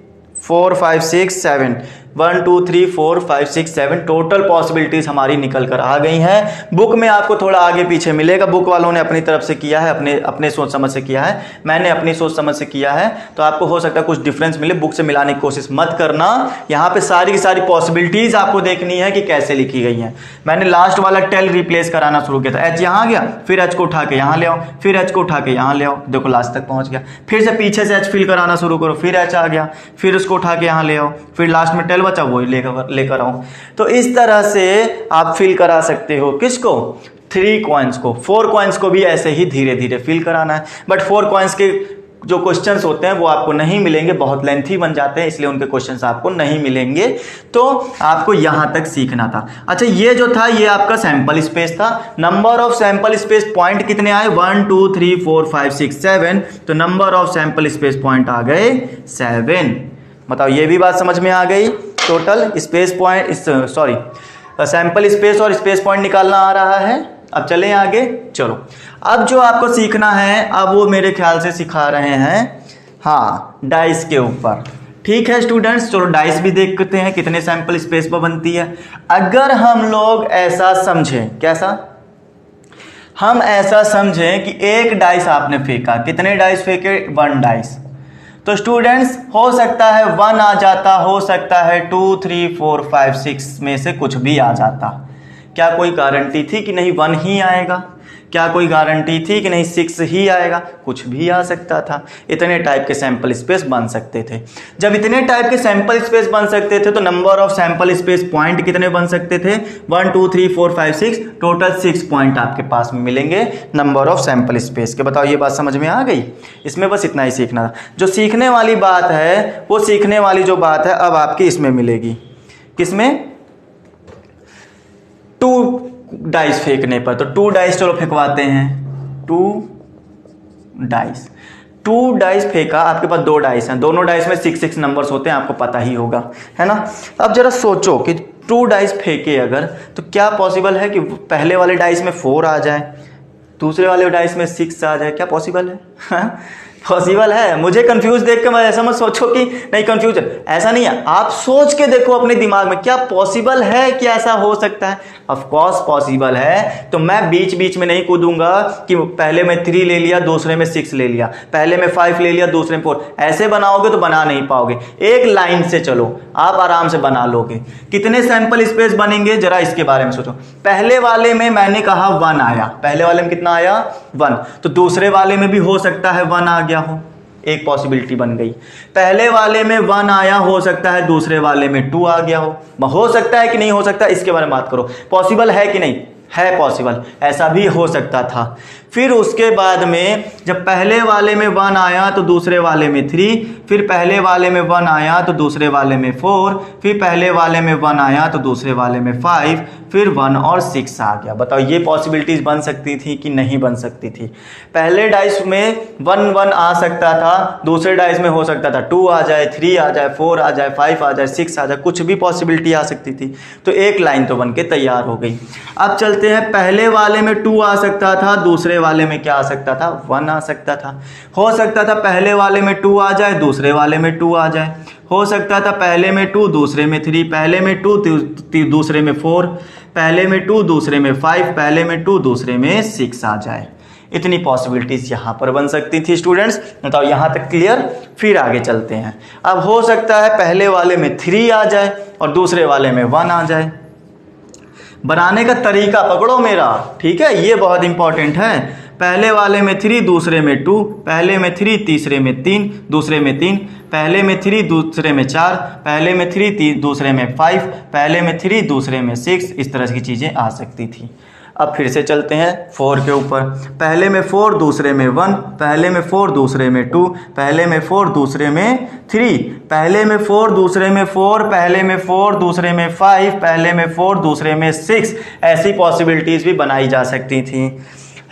4 5 6 7 1 2 3 4 5 6 7 टोटल पॉसिबिलिटीज हमारी निकल कर आ गई हैं। बुक में आपको थोड़ा आगे पीछे मिलेगा, बुक वालों ने अपनी तरफ से किया है, अपने सोच समझ से किया है, मैंने अपनी सोच समझ से किया है। तो आपको हो सकता है कुछ डिफरेंस मिले, बुक से मिलाने की कोशिश मत करना। यहाँ पे सारी की सारी पॉसिबिलिटीज आपको देखनी है कि कैसे लिखी गई हैं। मैंने लास्ट वाला टेल रिप्लेस कराना शुरू किया था, एच यहाँ आ गया, फिर एच को उठा के यहाँ ले आओ, फिर एच को उठा के यहाँ ले आओ, देखो लास्ट तक पहुंच गया। फिर से पीछे से एच फिल कराना शुरू करो, फिर एच आ गया, फिर उसको उठा के यहाँ ले आओ, फिर लास्ट में टेल बचा वही लेकर आऊं। तो इस तरह से आप फिल करा सकते हो। किसको? 3 कॉइन्स को। 4 कॉइन्स को भी ऐसे ही धीरे धीरे फिल कराना है। बट 4 कॉइन्स के जो क्वेश्चंस होते हैं वो आपको नहीं मिलेंगे, बहुत लेंथी बन जाते हैं, इसलिए उनके क्वेश्चंस आपको नहीं मिलेंगे। तो आपको यहां तक सीखना था। अच्छा, ये जो था ये आपका सैंपल स्पेस था। Number of sample space point कितने आए? 1 2 3 4 5 6 7। तो number of sample space point आ गए 7। बताओ ये भी बात समझ में आ गई? Total space point, sorry sample space और स्पेस पॉइंट निकालना आ रहा है। अब चलें आगे। चलो, अब जो आपको सीखना है, अब वो मेरे ख्याल से सिखा रहे हैं, हाँ, डाइस के ऊपर। ठीक है स्टूडेंट्स, चलो डाइस भी देखते हैं कितने सैंपल स्पेस पर बनती है। अगर हम लोग ऐसा समझें, कैसा, हम ऐसा समझें कि एक डाइस आपने फेंका, कितने डाइस फेंके, 1 डाइस, तो स्टूडेंट्स हो सकता है 1 आ जाता, हो सकता है 2 3 4 5 6 में से कुछ भी आ जाता। क्या कोई गारंटी थी कि नहीं 1 ही आएगा? क्या कोई गारंटी थी कि नहीं 6 ही आएगा? कुछ भी आ सकता था। इतने टाइप के सैंपल स्पेस बन सकते थे। जब इतने टाइप के सैंपल स्पेस बन सकते थे तो number of sample space point कितने बन सकते थे? 1 2 3 4 5 6, टोटल 6 पॉइंट आपके पास में मिलेंगे नंबर ऑफ सैंपल स्पेस के। बताओ ये बात समझ में आ गई? इसमें बस इतना ही सीखना था। जो सीखने वाली बात है वो सीखने वाली जो बात है अब आपकी इसमें मिलेगी। किसमें? 2 डाइस फेंकने पर। तो 2 डाइस चलो फेंकवाते हैं। 2 डाइस फेंका, आपके पास 2 डाइस हैं, दोनों डाइस में 6 नंबर्स होते हैं, आपको पता ही होगा, है ना। अब जरा सोचो कि 2 डाइस फेंके अगर, तो क्या पॉसिबल है कि पहले वाले डाइस में 4 आ जाए, दूसरे वाले डाइस में 6 आ जाए? क्या पॉसिबल है? पॉसिबल है। मुझे कंफ्यूज देख के मैं ऐसा मत सोचो कि नहीं कंफ्यूज है, ऐसा नहीं है। आप सोच के देखो अपने दिमाग में, क्या पॉसिबल है कि ऐसा हो सकता है? ऑफ कोर्स पॉसिबल है। तो मैं बीच बीच में नहीं कूदूंगा कि पहले में 3 ले लिया, दूसरे में 6 ले लिया, पहले में 5 ले लिया, दूसरे में 4। ऐसे बनाओगे तो बना नहीं पाओगे। एक लाइन से चलो, आप आराम से बना लोगे। कितने सैंपल स्पेस बनेंगे जरा इसके बारे में सोचो। पहले वाले में मैंने कहा 1 आया, पहले वाले में कितना आया? 1। तो दूसरे वाले में भी हो सकता है 1 आ गया हो, एक पॉसिबिलिटी बन गई। पहले वाले में 1 आया, हो सकता है दूसरे वाले में 2 आ गया हो सकता है कि नहीं हो सकता, इसके बारे में बात करो। पॉसिबल है कि नहीं? है पॉसिबल, ऐसा भी हो सकता था। फिर उसके बाद में जब पहले वाले में 1 आया तो दूसरे वाले में 3, फिर पहले वाले में 1 आया तो दूसरे वाले में 4, फिर पहले वाले में 1 आया तो दूसरे वाले में 5, फिर 1 और 6 आ गया। बताओ ये पॉसिबिलिटीज बन सकती थी कि नहीं बन सकती थी? पहले डाइस में 1 आ सकता था, दूसरे डाइस में हो सकता था 2 आ जाए, 3 आ जाए, 4 आ जाए, 5 आ जाए, 6 आ जाए, कुछ भी पॉसिबिलिटी आ सकती थी। तो एक लाइन तो बन के तैयार हो गई। अब चलते हैं, पहले वाले में 2 आ सकता था, दूसरे वाले में क्या आ सकता था? 1 आ सकता था। हो सकता था पहले वाले में 2 आ जाए, दूसरे वाले में 2 आ जाए। हो सकता था पहले में 2, दूसरे में 3, पहले में 2, दूसरे में 4, पहले में 2, दूसरे में 5, पहले में 2, दूसरे में 6 आ जाए। इतनी पॉसिबिलिटीज यहां पर बन सकती थी स्टूडेंट्स। बताओ यहां तक क्लियर? फिर आगे चलते हैं। अब हो सकता है पहले वाले में 3 आ जाए और दूसरे वाले में 1 आ जाए। बनाने का तरीका पकड़ो मेरा, ठीक है, ये बहुत इंपॉर्टेंट है। पहले वाले में 3, दूसरे में 2, पहले में 3, तीसरे में 3, दूसरे में 3, पहले में 3, दूसरे में 4, पहले में 3, दूसरे में 5, पहले में 3, दूसरे में 6। इस तरह की चीज़ें आ सकती थी। अब फिर से चलते हैं 4 के ऊपर। पहले में 4, दूसरे में 1, पहले में 4, दूसरे में 2, पहले में 4, दूसरे में 3, पहले में 4, दूसरे में 4, पहले में 4, दूसरे में 5, पहले में 4, दूसरे में 6। ऐसी पॉसिबिलिटीज़ भी बनाई जा सकती थी।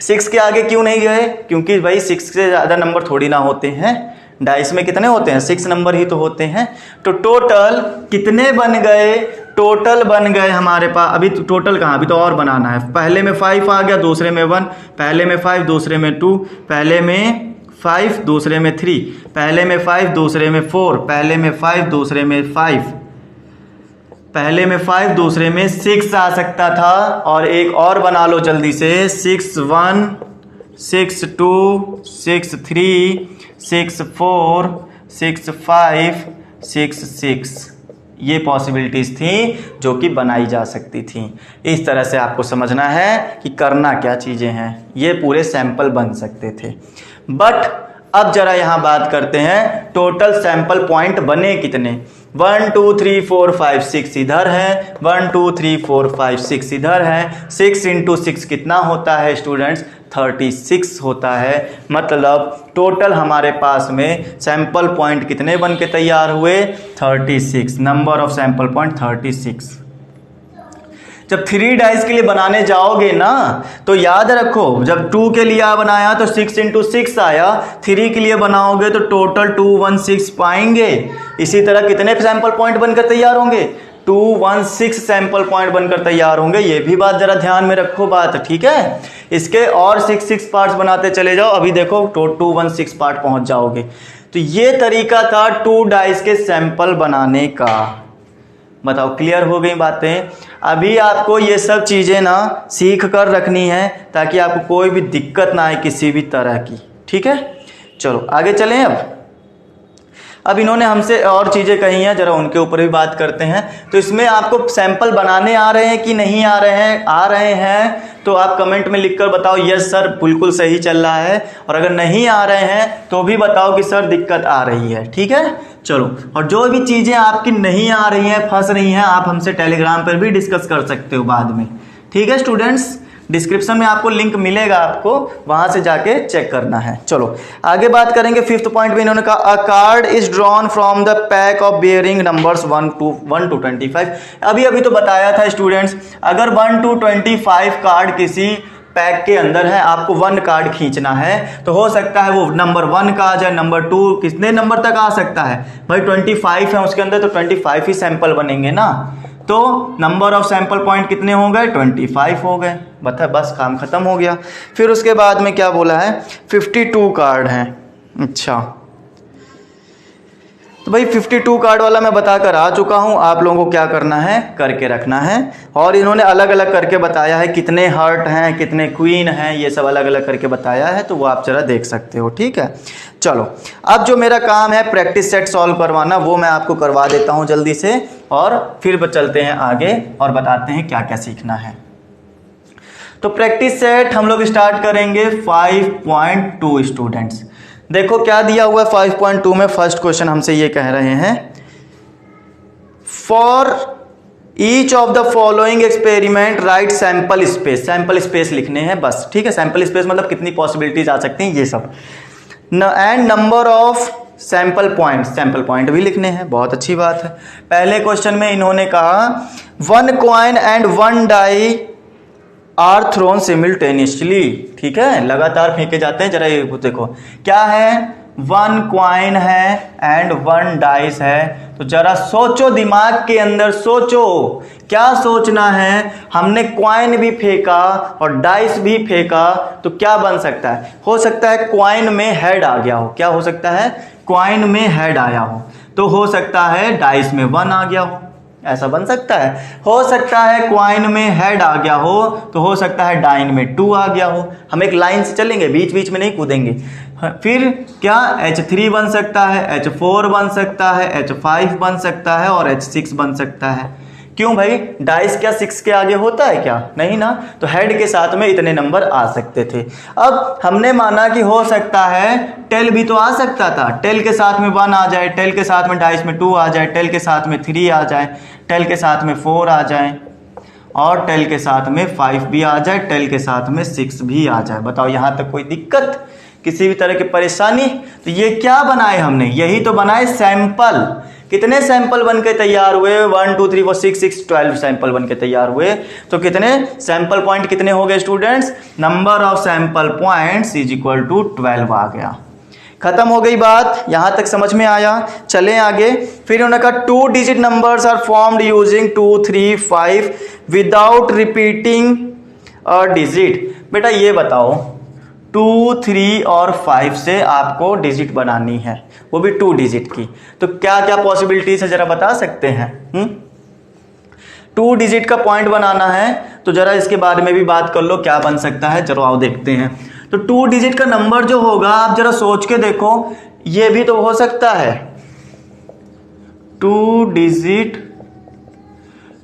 6 के आगे क्यों नहीं गए? क्योंकि भाई 6 से ज़्यादा नंबर थोड़ी ना होते हैं। डाइस में कितने होते हैं? 6 नंबर ही तो होते हैं। तो टोटल कितने बन गए? टोटल बन गए हमारे पास, अभी तो टोटल कहाँ, अभी तो और बनाना है। पहले में 5 आ गया, दूसरे में 1, पहले में 5, दूसरे में 2, पहले में 5, दूसरे में 3, पहले में 5, दूसरे में 4, पहले में 5, दूसरे में 5, पहले में 5, दूसरे में 6 आ सकता था। और एक और बना लो जल्दी से, 6 1, 6 2, 6 3, 6 4, 6 5, 6 6। ये पॉसिबिलिटीज थी जो कि बनाई जा सकती थी। इस तरह से आपको समझना है कि करना क्या चीज़ें हैं। ये पूरे सैंपल बन सकते थे। बट अब जरा यहाँ बात करते हैं, टोटल सैंपल पॉइंट बने कितने? 1 2 3 4 5 6 इधर है, 1 2 3 4 5 6 इधर है। 6 × 6 कितना होता है स्टूडेंट्स? 36 होता है। मतलब टोटल हमारे पास में सैंपल पॉइंट कितने बन के तैयार हुए? 36। Number of sample point 36। जब 3 डाइस के लिए बनाने जाओगे ना तो याद रखो, जब 2 के लिए बनाया तो 6 × 6 आया, 3 के लिए बनाओगे तो टोटल 216 पाएंगे। इसी तरह कितने सैंपल पॉइंट बनकर तैयार होंगे? 216 सैंपल पॉइंट बनकर तैयार होंगे। ये भी बात जरा ध्यान में रखो बात, ठीक है। इसके और 6 पार्ट्स बनाते चले जाओ, अभी देखो 216 पार्ट पहुंच जाओगे। तो ये तरीका था 2 डाइस के सैंपल बनाने का। बताओ क्लियर हो गई बातें। अभी आपको ये सब चीज़ें ना सीख कर रखनी है ताकि आपको कोई भी दिक्कत ना आए किसी भी तरह की, ठीक है। चलो आगे चलें। अब इन्होंने हमसे और चीज़ें कही हैं, जरा उनके ऊपर भी बात करते हैं। तो इसमें आपको सैंपल बनाने आ रहे हैं कि नहीं आ रहे हैं? आ रहे हैं तो आप कमेंट में लिखकर बताओ यस सर बिल्कुल सही चल रहा है, और अगर नहीं आ रहे हैं तो भी बताओ कि सर दिक्कत आ रही है, ठीक है। चलो, और जो भी चीज़ें आपकी नहीं आ रही हैं, फंस रही हैं, आप हमसे टेलीग्राम पर भी डिस्कस कर सकते हो बाद में, ठीक है स्टूडेंट्स। डिस्क्रिप्शन में आपको लिंक मिलेगा, आपको वहां से जाके चेक करना है। चलो आगे बात करेंगे। 5th पॉइंट में इन्होंने कहा अ card is drawn from the pack of bearing numbers 1 to 25। अभी तो बताया था स्टूडेंट्स, अगर 1 to 25 कार्ड किसी पैक के अंदर है, आपको 1 कार्ड खींचना है, तो हो सकता है वो नंबर 1 का आ जाए, नंबर 2 कितने नंबर तक आ सकता है भाई? 25 है उसके अंदर, तो 25 ही सैंपल बनेंगे ना। तो नंबर ऑफ सैंपल पॉइंट कितने हो गए? 25 हो गए। बस काम खत्म हो गया। फिर उसके बाद में क्या बोला है? 52 कार्ड हैं। अच्छा, तो भाई 52 कार्ड वाला मैं बताकर आ चुका हूं, आप लोगों को क्या करना है, करके रखना है। और इन्होंने अलग अलग करके बताया है, कितने हर्ट हैं, कितने क्वीन हैं, ये सब अलग अलग करके बताया है, तो वो आप जरा देख सकते हो, ठीक है। चलो, अब जो मेरा काम है प्रैक्टिस सेट सॉल्व करवाना, वो मैं आपको करवा देता हूं जल्दी से, और फिर चलते हैं आगे और बताते हैं क्या क्या सीखना है। तो प्रैक्टिस सेट हम लोग स्टार्ट करेंगे 5.2 स्टूडेंट्स। देखो क्या दिया हुआ है 5.2 में। फर्स्ट क्वेश्चन हमसे ये कह रहे हैं, for each of the following experiment right sample space. Sample space लिखने हैं बस, ठीक है। सैंपल स्पेस मतलब कितनी पॉसिबिलिटीज आ सकती हैं, ये सब। And number of sample point, sample point भी लिखने हैं, बहुत अच्छी बात है। पहले क्वेश्चन में इन्होंने कहा 1 coin and 1 die are thrown simultaneously, ठीक है, लगातार फेंके जाते हैं। जरा ये देखो क्या है, 1 क्वाइन है एंड 1 डाइस है। तो जरा सोचो, दिमाग के अंदर सोचो, क्या सोचना है। हमने क्वाइन भी फेंका और डाइस भी फेंका, तो क्या बन सकता है? हो सकता है क्वाइन में हेड आ गया हो। क्या हो सकता है? क्वाइन में हेड आया हो। तो हो सकता है डाइस में 1 आ गया हो, ऐसा बन सकता है। हो सकता है क्वाइन में हेड आ गया हो, तो हो सकता है डाइन में 2 आ गया हो। हम एक लाइन से चलेंगे, बीच बीच में नहीं कूदेंगे। फिर क्या H3 बन सकता है, H4 बन सकता है, H5 बन सकता है और H6 बन सकता है। क्यों भाई, डाइस क्या 6 के आगे होता है क्या? नहीं ना। तो हेड के साथ में इतने नंबर आ सकते थे। अब हमने माना कि हो सकता है टेल भी तो आ सकता था। टेल के साथ में 1 आ जाए, टेल के साथ में डाइस में 2 आ जाए, टेल के साथ में 3 आ जाए, टेल के साथ में 4 आ जाए, और टेल के साथ में 5 भी आ जाए, टेल के साथ में 6 भी आ जाए। बताओ यहाँ तक कोई दिक्कत, किसी भी तरह की परेशानी? तो ये क्या बनाए हमने? यही तो बनाए सैंपल। कितने सैंपल बन के तैयार हुए? 1 2 3 4 6 6 12 सैंपल बन के तैयार हुए। तो कितने सैंपल पॉइंट कितने हो गए students? Number of sample points is equal to 12 आ गया। खत्म हो गई बात, यहां तक समझ में आया। चलें आगे। फिर उन्होंने कहा 2 digit numbers are formed using 2 3 5 without repeating a digit. बेटा ये बताओ, 2 3 और 5 से आपको डिजिट बनानी है, वो भी 2 डिजिट की। तो क्या क्या पॉसिबिलिटीज है जरा बता सकते हैं? 2 डिजिट का पॉइंट बनाना है, तो जरा इसके बारे में भी बात कर लो, क्या बन सकता है। चलो आओ देखते हैं। तो 2 डिजिट का नंबर जो होगा, आप जरा सोच के देखो, ये भी तो हो सकता है 2 डिजिट।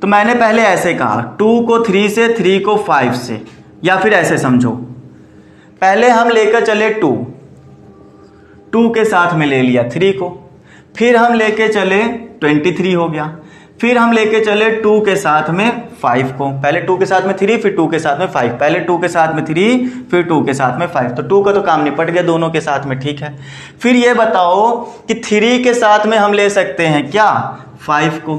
तो मैंने पहले ऐसे कहा, 2 को 3 से, 3 को 5 से, या फिर ऐसे समझो, पहले हम लेकर चले 2 के साथ में ले लिया 3 को, फिर हम लेके चले 23 हो गया, फिर हम लेके चले 2 के साथ में 5 को, पहले 2 के साथ में 3, फिर 2 के साथ में 5, पहले 2 के साथ में 3, फिर 2 के साथ में 5। तो 2 का तो काम निपट गया दोनों के साथ में, ठीक है। फिर ये बताओ कि 3 के साथ में हम ले सकते हैं क्या? 5 को।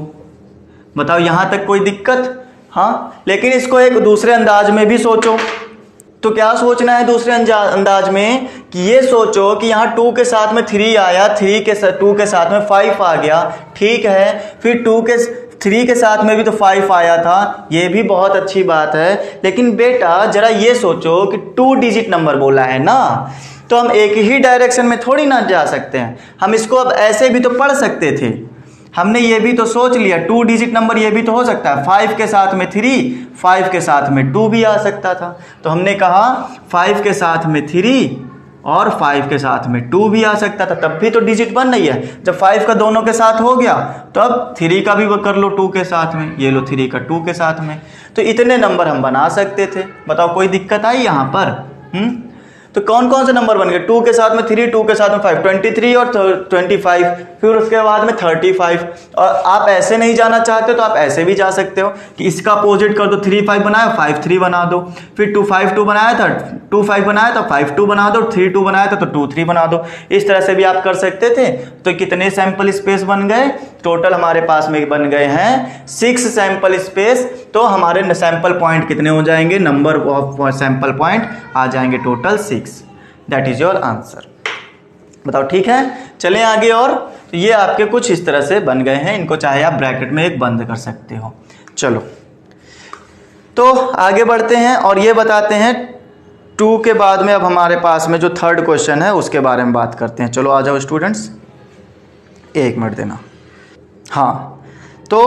बताओ यहां तक कोई दिक्कत? हाँ, लेकिन इसको एक दूसरे अंदाज में भी सोचो। तो क्या सोचना है दूसरे अंदाज में? कि ये सोचो कि यहाँ 2 के साथ में 3 आया, 2 के साथ में 5 आ गया, ठीक है। फिर 3 के साथ में भी तो 5 आया था, ये भी बहुत अच्छी बात है। लेकिन बेटा जरा ये सोचो कि 2 डिजिट नंबर बोला है ना, तो हम एक ही डायरेक्शन में थोड़ी ना जा सकते हैं, हम इसको अब ऐसे भी तो पढ़ सकते थे। हमने ये भी तो सोच लिया 2 डिजिट नंबर ये भी तो हो सकता है, 5 के साथ में 3, 5 के साथ में 2 भी आ सकता था। तो हमने कहा 5 के साथ में 3 और 5 के साथ में 2 भी आ सकता था, तब भी तो डिजिट बन रही है। जब 5 का दोनों के साथ हो गया तो अब 3 का भी कर लो 2 के साथ में, ये लो 3 का 2 के साथ में। तो इतने नंबर हम बना सकते थे। बताओ कोई दिक्कत आई यहाँ पर? तो कौन कौन से नंबर बन गए? 2 के साथ में 3, 2 के साथ में 5, 23 और 25, फिर उसके बाद में 35। और आप ऐसे नहीं जाना चाहते तो आप ऐसे भी जा सकते हो कि इसका अपोजिट कर दो, 3 5 बनाया 5 3 बना दो, फिर 2 5 2 बनाया था 2 5 बनाया था 5 2 बना दो, 3 2 बनाया था तो 2 3 बना दो। इस तरह से भी आप कर सकते थे। तो कितने सैंपल स्पेस बन गए? टोटल हमारे पास में बन गए हैं 6 सैंपल स्पेस। तो हमारे सैंपल पॉइंट कितने हो जाएंगे? नंबर ऑफ सैंपल पॉइंट आ जाएंगे total 6। That is your answer. बताओ ठीक है। चलें आगे। और तो ये आपके कुछ इस तरह से बन गए हैं, इनको चाहे आप ब्रैकेट में एक बंद कर सकते हो। चलो तो आगे बढ़ते हैं और ये बताते हैं 2 के बाद में अब हमारे पास में जो थर्ड क्वेश्चन है उसके बारे में बात करते हैं। चलो आ जाओ स्टूडेंट्स, 1 मिनट देना। हाँ, तो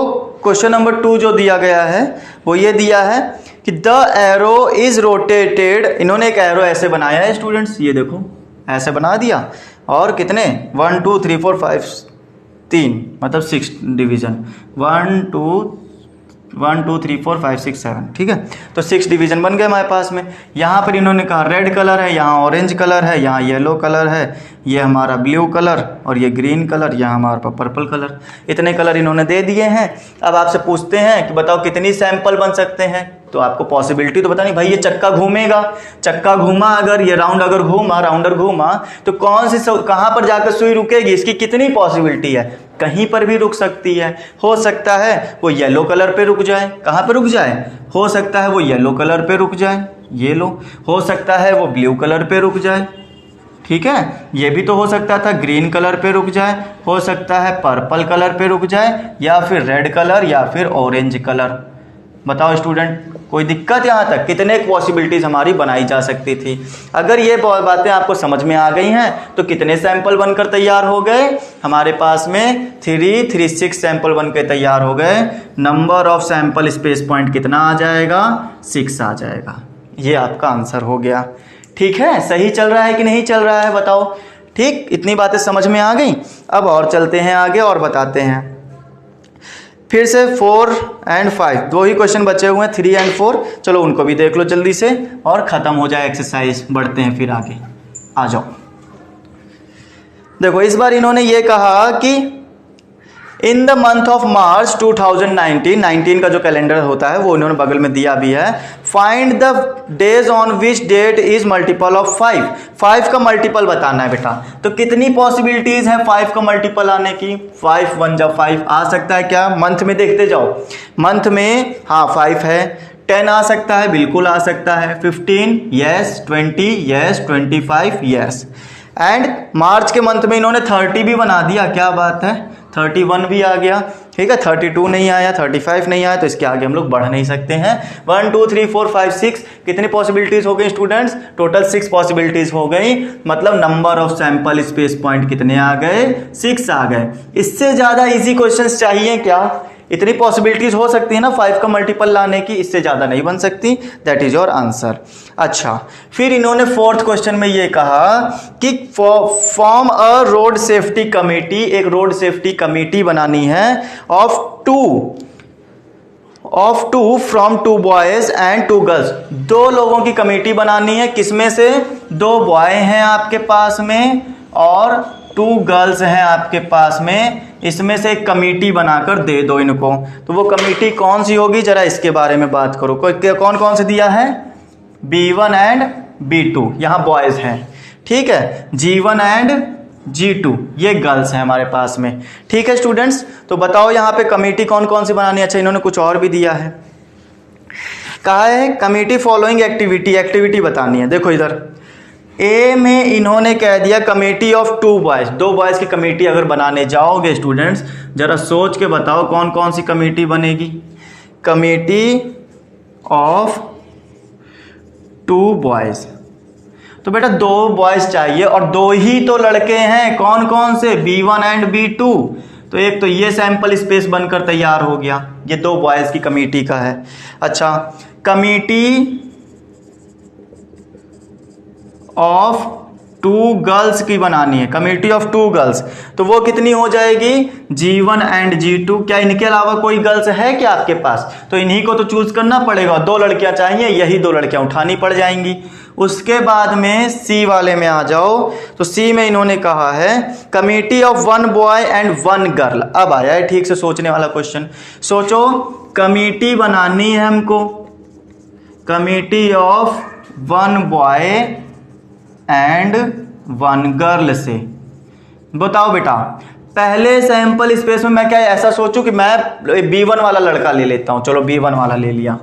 क्वेश्चन नंबर 2 जो दिया गया है वो ये दिया है कि द एरो इज रोटेटेड। इन्होंने एक एरो ऐसे बनाया है स्टूडेंट्स, ये देखो ऐसे बना दिया, और कितने 1 2 3 4 5 3 मतलब 6 डिवीजन, 1 2 3 4 5 6 7, ठीक है। तो 6 डिवीजन बन गए हमारे पास में। यहाँ पर इन्होंने कहा रेड कलर है, यहाँ ऑरेंज कलर है, यहाँ येलो कलर है, ये हमारा ब्लू कलर और ये ग्रीन कलर, यहाँ हमारा पर्पल कलर। इतने कलर इन्होंने दे दिए हैं। अब आपसे पूछते हैं कि बताओ कितनी सैंपल बन सकते हैं। तो आपको पॉसिबिलिटी तो पता नहीं भाई, ये चक्का घूमेगा, चक्का घूमा अगर, ये राउंड अगर घूमा, राउंडर घूमा, तो कौन सी कहाँ पर जाकर सुई रुकेगी, इसकी कितनी पॉसिबिलिटी है? कहीं पर भी रुक सकती है। हो सकता है वो येलो कलर पे रुक जाए। कहाँ पे रुक जाए? हो सकता है वो येलो कलर पे रुक जाए, ये लो। हो सकता है वो ब्लू कलर पे रुक जाए, ठीक है। ये भी तो हो सकता था ग्रीन कलर पे रुक जाए, हो सकता है पर्पल कलर पे रुक जाए, या फिर रेड कलर, या फिर ऑरेंज कलर। बताओ स्टूडेंट, कोई दिक्कत? यहाँ तक कितने पॉसिबिलिटीज़ हमारी बनाई जा सकती थी। अगर ये बातें आपको समझ में आ गई हैं तो कितने सैंपल बनकर तैयार हो गए? हमारे पास में 6 सैंपल बनकर तैयार हो गए। Number of sample space point कितना आ जाएगा? 6 आ जाएगा। ये आपका आंसर हो गया। ठीक है, सही चल रहा है कि नहीं चल रहा है बताओ? ठीक, इतनी बातें समझ में आ गई। अब और चलते हैं आगे और बताते हैं। फिर से 4 और 5 दो ही क्वेश्चन बचे हुए हैं, 3 और 4। चलो उनको भी देख लो जल्दी से और ख़त्म हो जाए एक्सरसाइज। बढ़ते हैं फिर आगे, आ जाओ। देखो इस बार इन्होंने ये कहा कि in the month of March 2019 का जो कैलेंडर होता है वो इन्होंने बगल में दिया भी है। Find the days on which date is multiple of 5 का मल्टीपल बताना है बेटा। तो कितनी पॉसिबिलिटीज है 5 का मल्टीपल आने की? 5 1 जा 5 आ सकता है क्या? मंथ में देखते जाओ। मंथ में हाँ 5 है। 10 आ सकता है, बिल्कुल आ सकता है। 15 यस, 20 यस, 25 यस। एंड मार्च के मंथ में इन्होंने 30 भी बना दिया। क्या बात है, 31 भी आ गया, ठीक है। 32 नहीं आया, 35 नहीं आया, तो इसके आगे हम लोग बढ़ नहीं सकते हैं। 1 2 3 4 5 6 कितनी पॉसिबिलिटीज हो गई स्टूडेंट्स? टोटल 6 पॉसिबिलिटीज हो गई। मतलब number of sample space point कितने आ गए? 6 आ गए। इससे ज्यादा इजी क्वेश्चंस चाहिए क्या? इतनी पॉसिबिलिटीज हो सकती है ना 5 का मल्टीपल लाने की, इससे ज्यादा नहीं बन सकती। That is your answer. अच्छा, फिर इन्होंने 4th क्वेश्चन में ये कहा कि form a road safety committee. एक रोड सेफ्टी कमेटी बनानी है of two from 2 boys and 2 girls. 2 लोगों की कमेटी बनानी है। किसमें से? 2 बॉय हैं आपके पास में और 2 गर्ल्स हैं आपके पास में। इसमें से एक कमेटी बनाकर दे दो इनको। तो वो कमेटी कौन सी होगी, जरा इसके बारे में बात करो। कौन कौन से दिया है? B1 एंड B2 यहाँ बॉयज हैं, ठीक है। G1 एंड G2 ये गर्ल्स हैं हमारे पास में, ठीक है स्टूडेंट्स। तो बताओ यहाँ पे कमेटी कौन कौन सी बनानी है? अच्छा, इन्होंने कुछ और भी दिया है, कहा है कमेटी फॉलोइंग एक्टिविटी बतानी है। देखो इधर ए में इन्होंने कह दिया कमेटी ऑफ 2 बॉयज। 2 बॉयज की कमेटी अगर बनाने जाओगे स्टूडेंट्स, जरा सोच के बताओ कौन कौन सी कमेटी बनेगी? Committee of 2 boys. तो बेटा 2 बॉयज चाहिए और 2 ही तो लड़के हैं, कौन कौन से, B1 एंड B2। तो एक तो ये सैंपल स्पेस बनकर तैयार हो गया, ये 2 बॉयज की कमिटी का है। अच्छा, कमिटी ऑफ 2 गर्ल्स की बनानी है, कमिटी ऑफ 2 गर्ल्स, तो वो कितनी हो जाएगी, G1 एंड G2। क्या इनके अलावा कोई गर्ल्स है क्या आपके पास, तो इन्हीं को तो चूज करना पड़ेगा। 2 लड़कियां चाहिए, यही 2 लड़कियां उठानी पड़ जाएंगी। उसके बाद में C वाले में आ जाओ, तो C में इन्होंने कहा है committee of 1 boy and 1 girl. अब आया है ठीक से सोचने वाला क्वेश्चन। सोचो, कमिटी बनानी है हमको, committee of 1 boy and 1 girl से। बताओ बेटा, पहले सैंपल स्पेस में मैं क्या ऐसा सोचूं कि मैं B1 वाला लड़का ले लेता हूं, चलो B1 वाला ले लिया।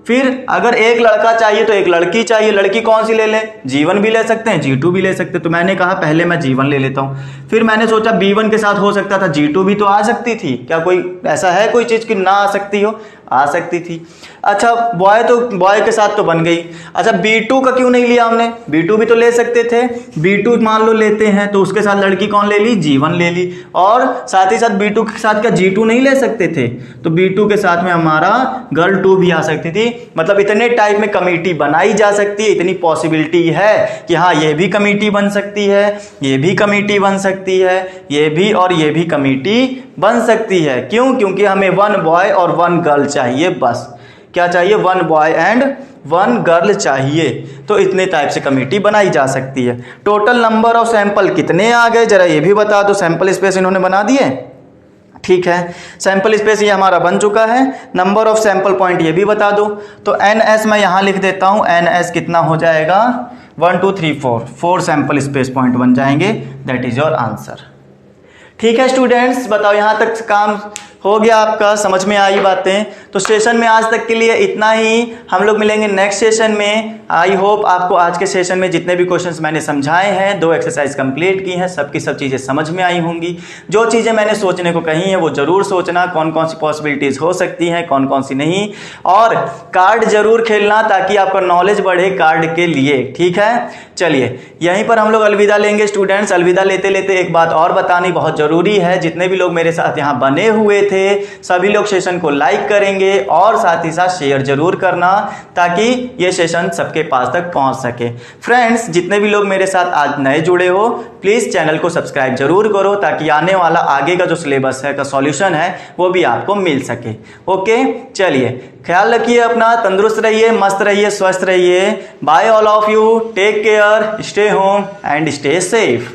फिर अगर एक लड़का चाहिए तो एक लड़की चाहिए, लड़की कौन सी ले लें, G1 भी ले सकते हैं, G2 भी ले सकते हैं। तो मैंने कहा पहले मैं G1 ले लेता हूं। फिर मैंने सोचा B1 के साथ हो सकता था G2 भी तो आ सकती थी, क्या कोई ऐसा है कोई चीज कि ना आ सकती हो, आ सकती थी। अच्छा, बॉय तो बॉय के साथ तो बन गई। अच्छा, B2 का क्यों नहीं लिया हमने, B2 भी तो ले सकते थे। B2 मान लो लेते हैं तो उसके साथ लड़की कौन ले ली, G1 ले ली, और साथ ही साथ B2 के साथ क्या G2 नहीं ले सकते थे, तो B2 के साथ में हमारा गर्ल 2 भी आ सकती थी। मतलब इतने टाइप में कमिटी बनाई जा सकती है, इतनी पॉसिबिलिटी है कि हाँ ये भी कमिटी बन सकती है, ये भी कमिटी बन सकती है, ये भी और ये भी कमिटी बन सकती है। क्यों, क्योंकि हमें 1 बॉय और 1 गर्ल चाहिए, बस क्या चाहिए, 1 बॉय एंड 1 गर्ल चाहिए। तो इतने टाइप से कमिटी बनाई जा सकती है। टोटल नंबर ऑफ सैंपल कितने आ गए जरा ये भी बता दो। सैंपल स्पेस इन्होंने बना दिए, ठीक है, सैंपल स्पेस ये हमारा बन चुका है। नंबर ऑफ सैंपल पॉइंट ये भी बता दो। तो NS मैं यहां लिख देता हूं, NS कितना हो जाएगा, 1 2 3 4 सैंपल स्पेस पॉइंट बन जाएंगे। That is your answer. ठीक है स्टूडेंट्स, बताओ यहां तक काम हो गया आपका, समझ में आई बातें। तो सेशन में आज तक के लिए इतना ही, हम लोग मिलेंगे नेक्स्ट सेशन में। आई होप आपको आज के सेशन में जितने भी क्वेश्चंस मैंने समझाए हैं, 2 एक्सरसाइज कंप्लीट की हैं, सबकी सब चीज़ें समझ में आई होंगी। जो चीज़ें मैंने सोचने को कही हैं वो ज़रूर सोचना, कौन कौन सी पॉसिबिलिटीज़ हो सकती हैं, कौन कौन सी नहीं, और कार्ड जरूर खेलना ताकि आपका नॉलेज बढ़े कार्ड के लिए। ठीक है, चलिए यहीं पर हम लोग अलविदा लेंगे स्टूडेंट्स। अलविदा लेते लेते एक बात और बतानी बहुत ज़रूरी है, जितने भी लोग मेरे साथ यहाँ बने हुए थे सभी लोग सेशन को लाइक करेंगे और साथ ही साथ शेयर जरूर करना ताकि ये सेशन सबके पास तक पहुंच सके। फ्रेंड्स, जितने भी लोग मेरे साथ आज नए जुड़े हो प्लीज चैनल को सब्सक्राइब जरूर करो ताकि आने वाला आगे का जो सिलेबस है का सॉल्यूशन है वो भी आपको मिल सके। ओके, चलिए ख्याल रखिए अपना, तंदुरुस्त रहिए, मस्त रहिए, स्वस्थ रहिए। Bye all of you, take care, stay home and stay safe.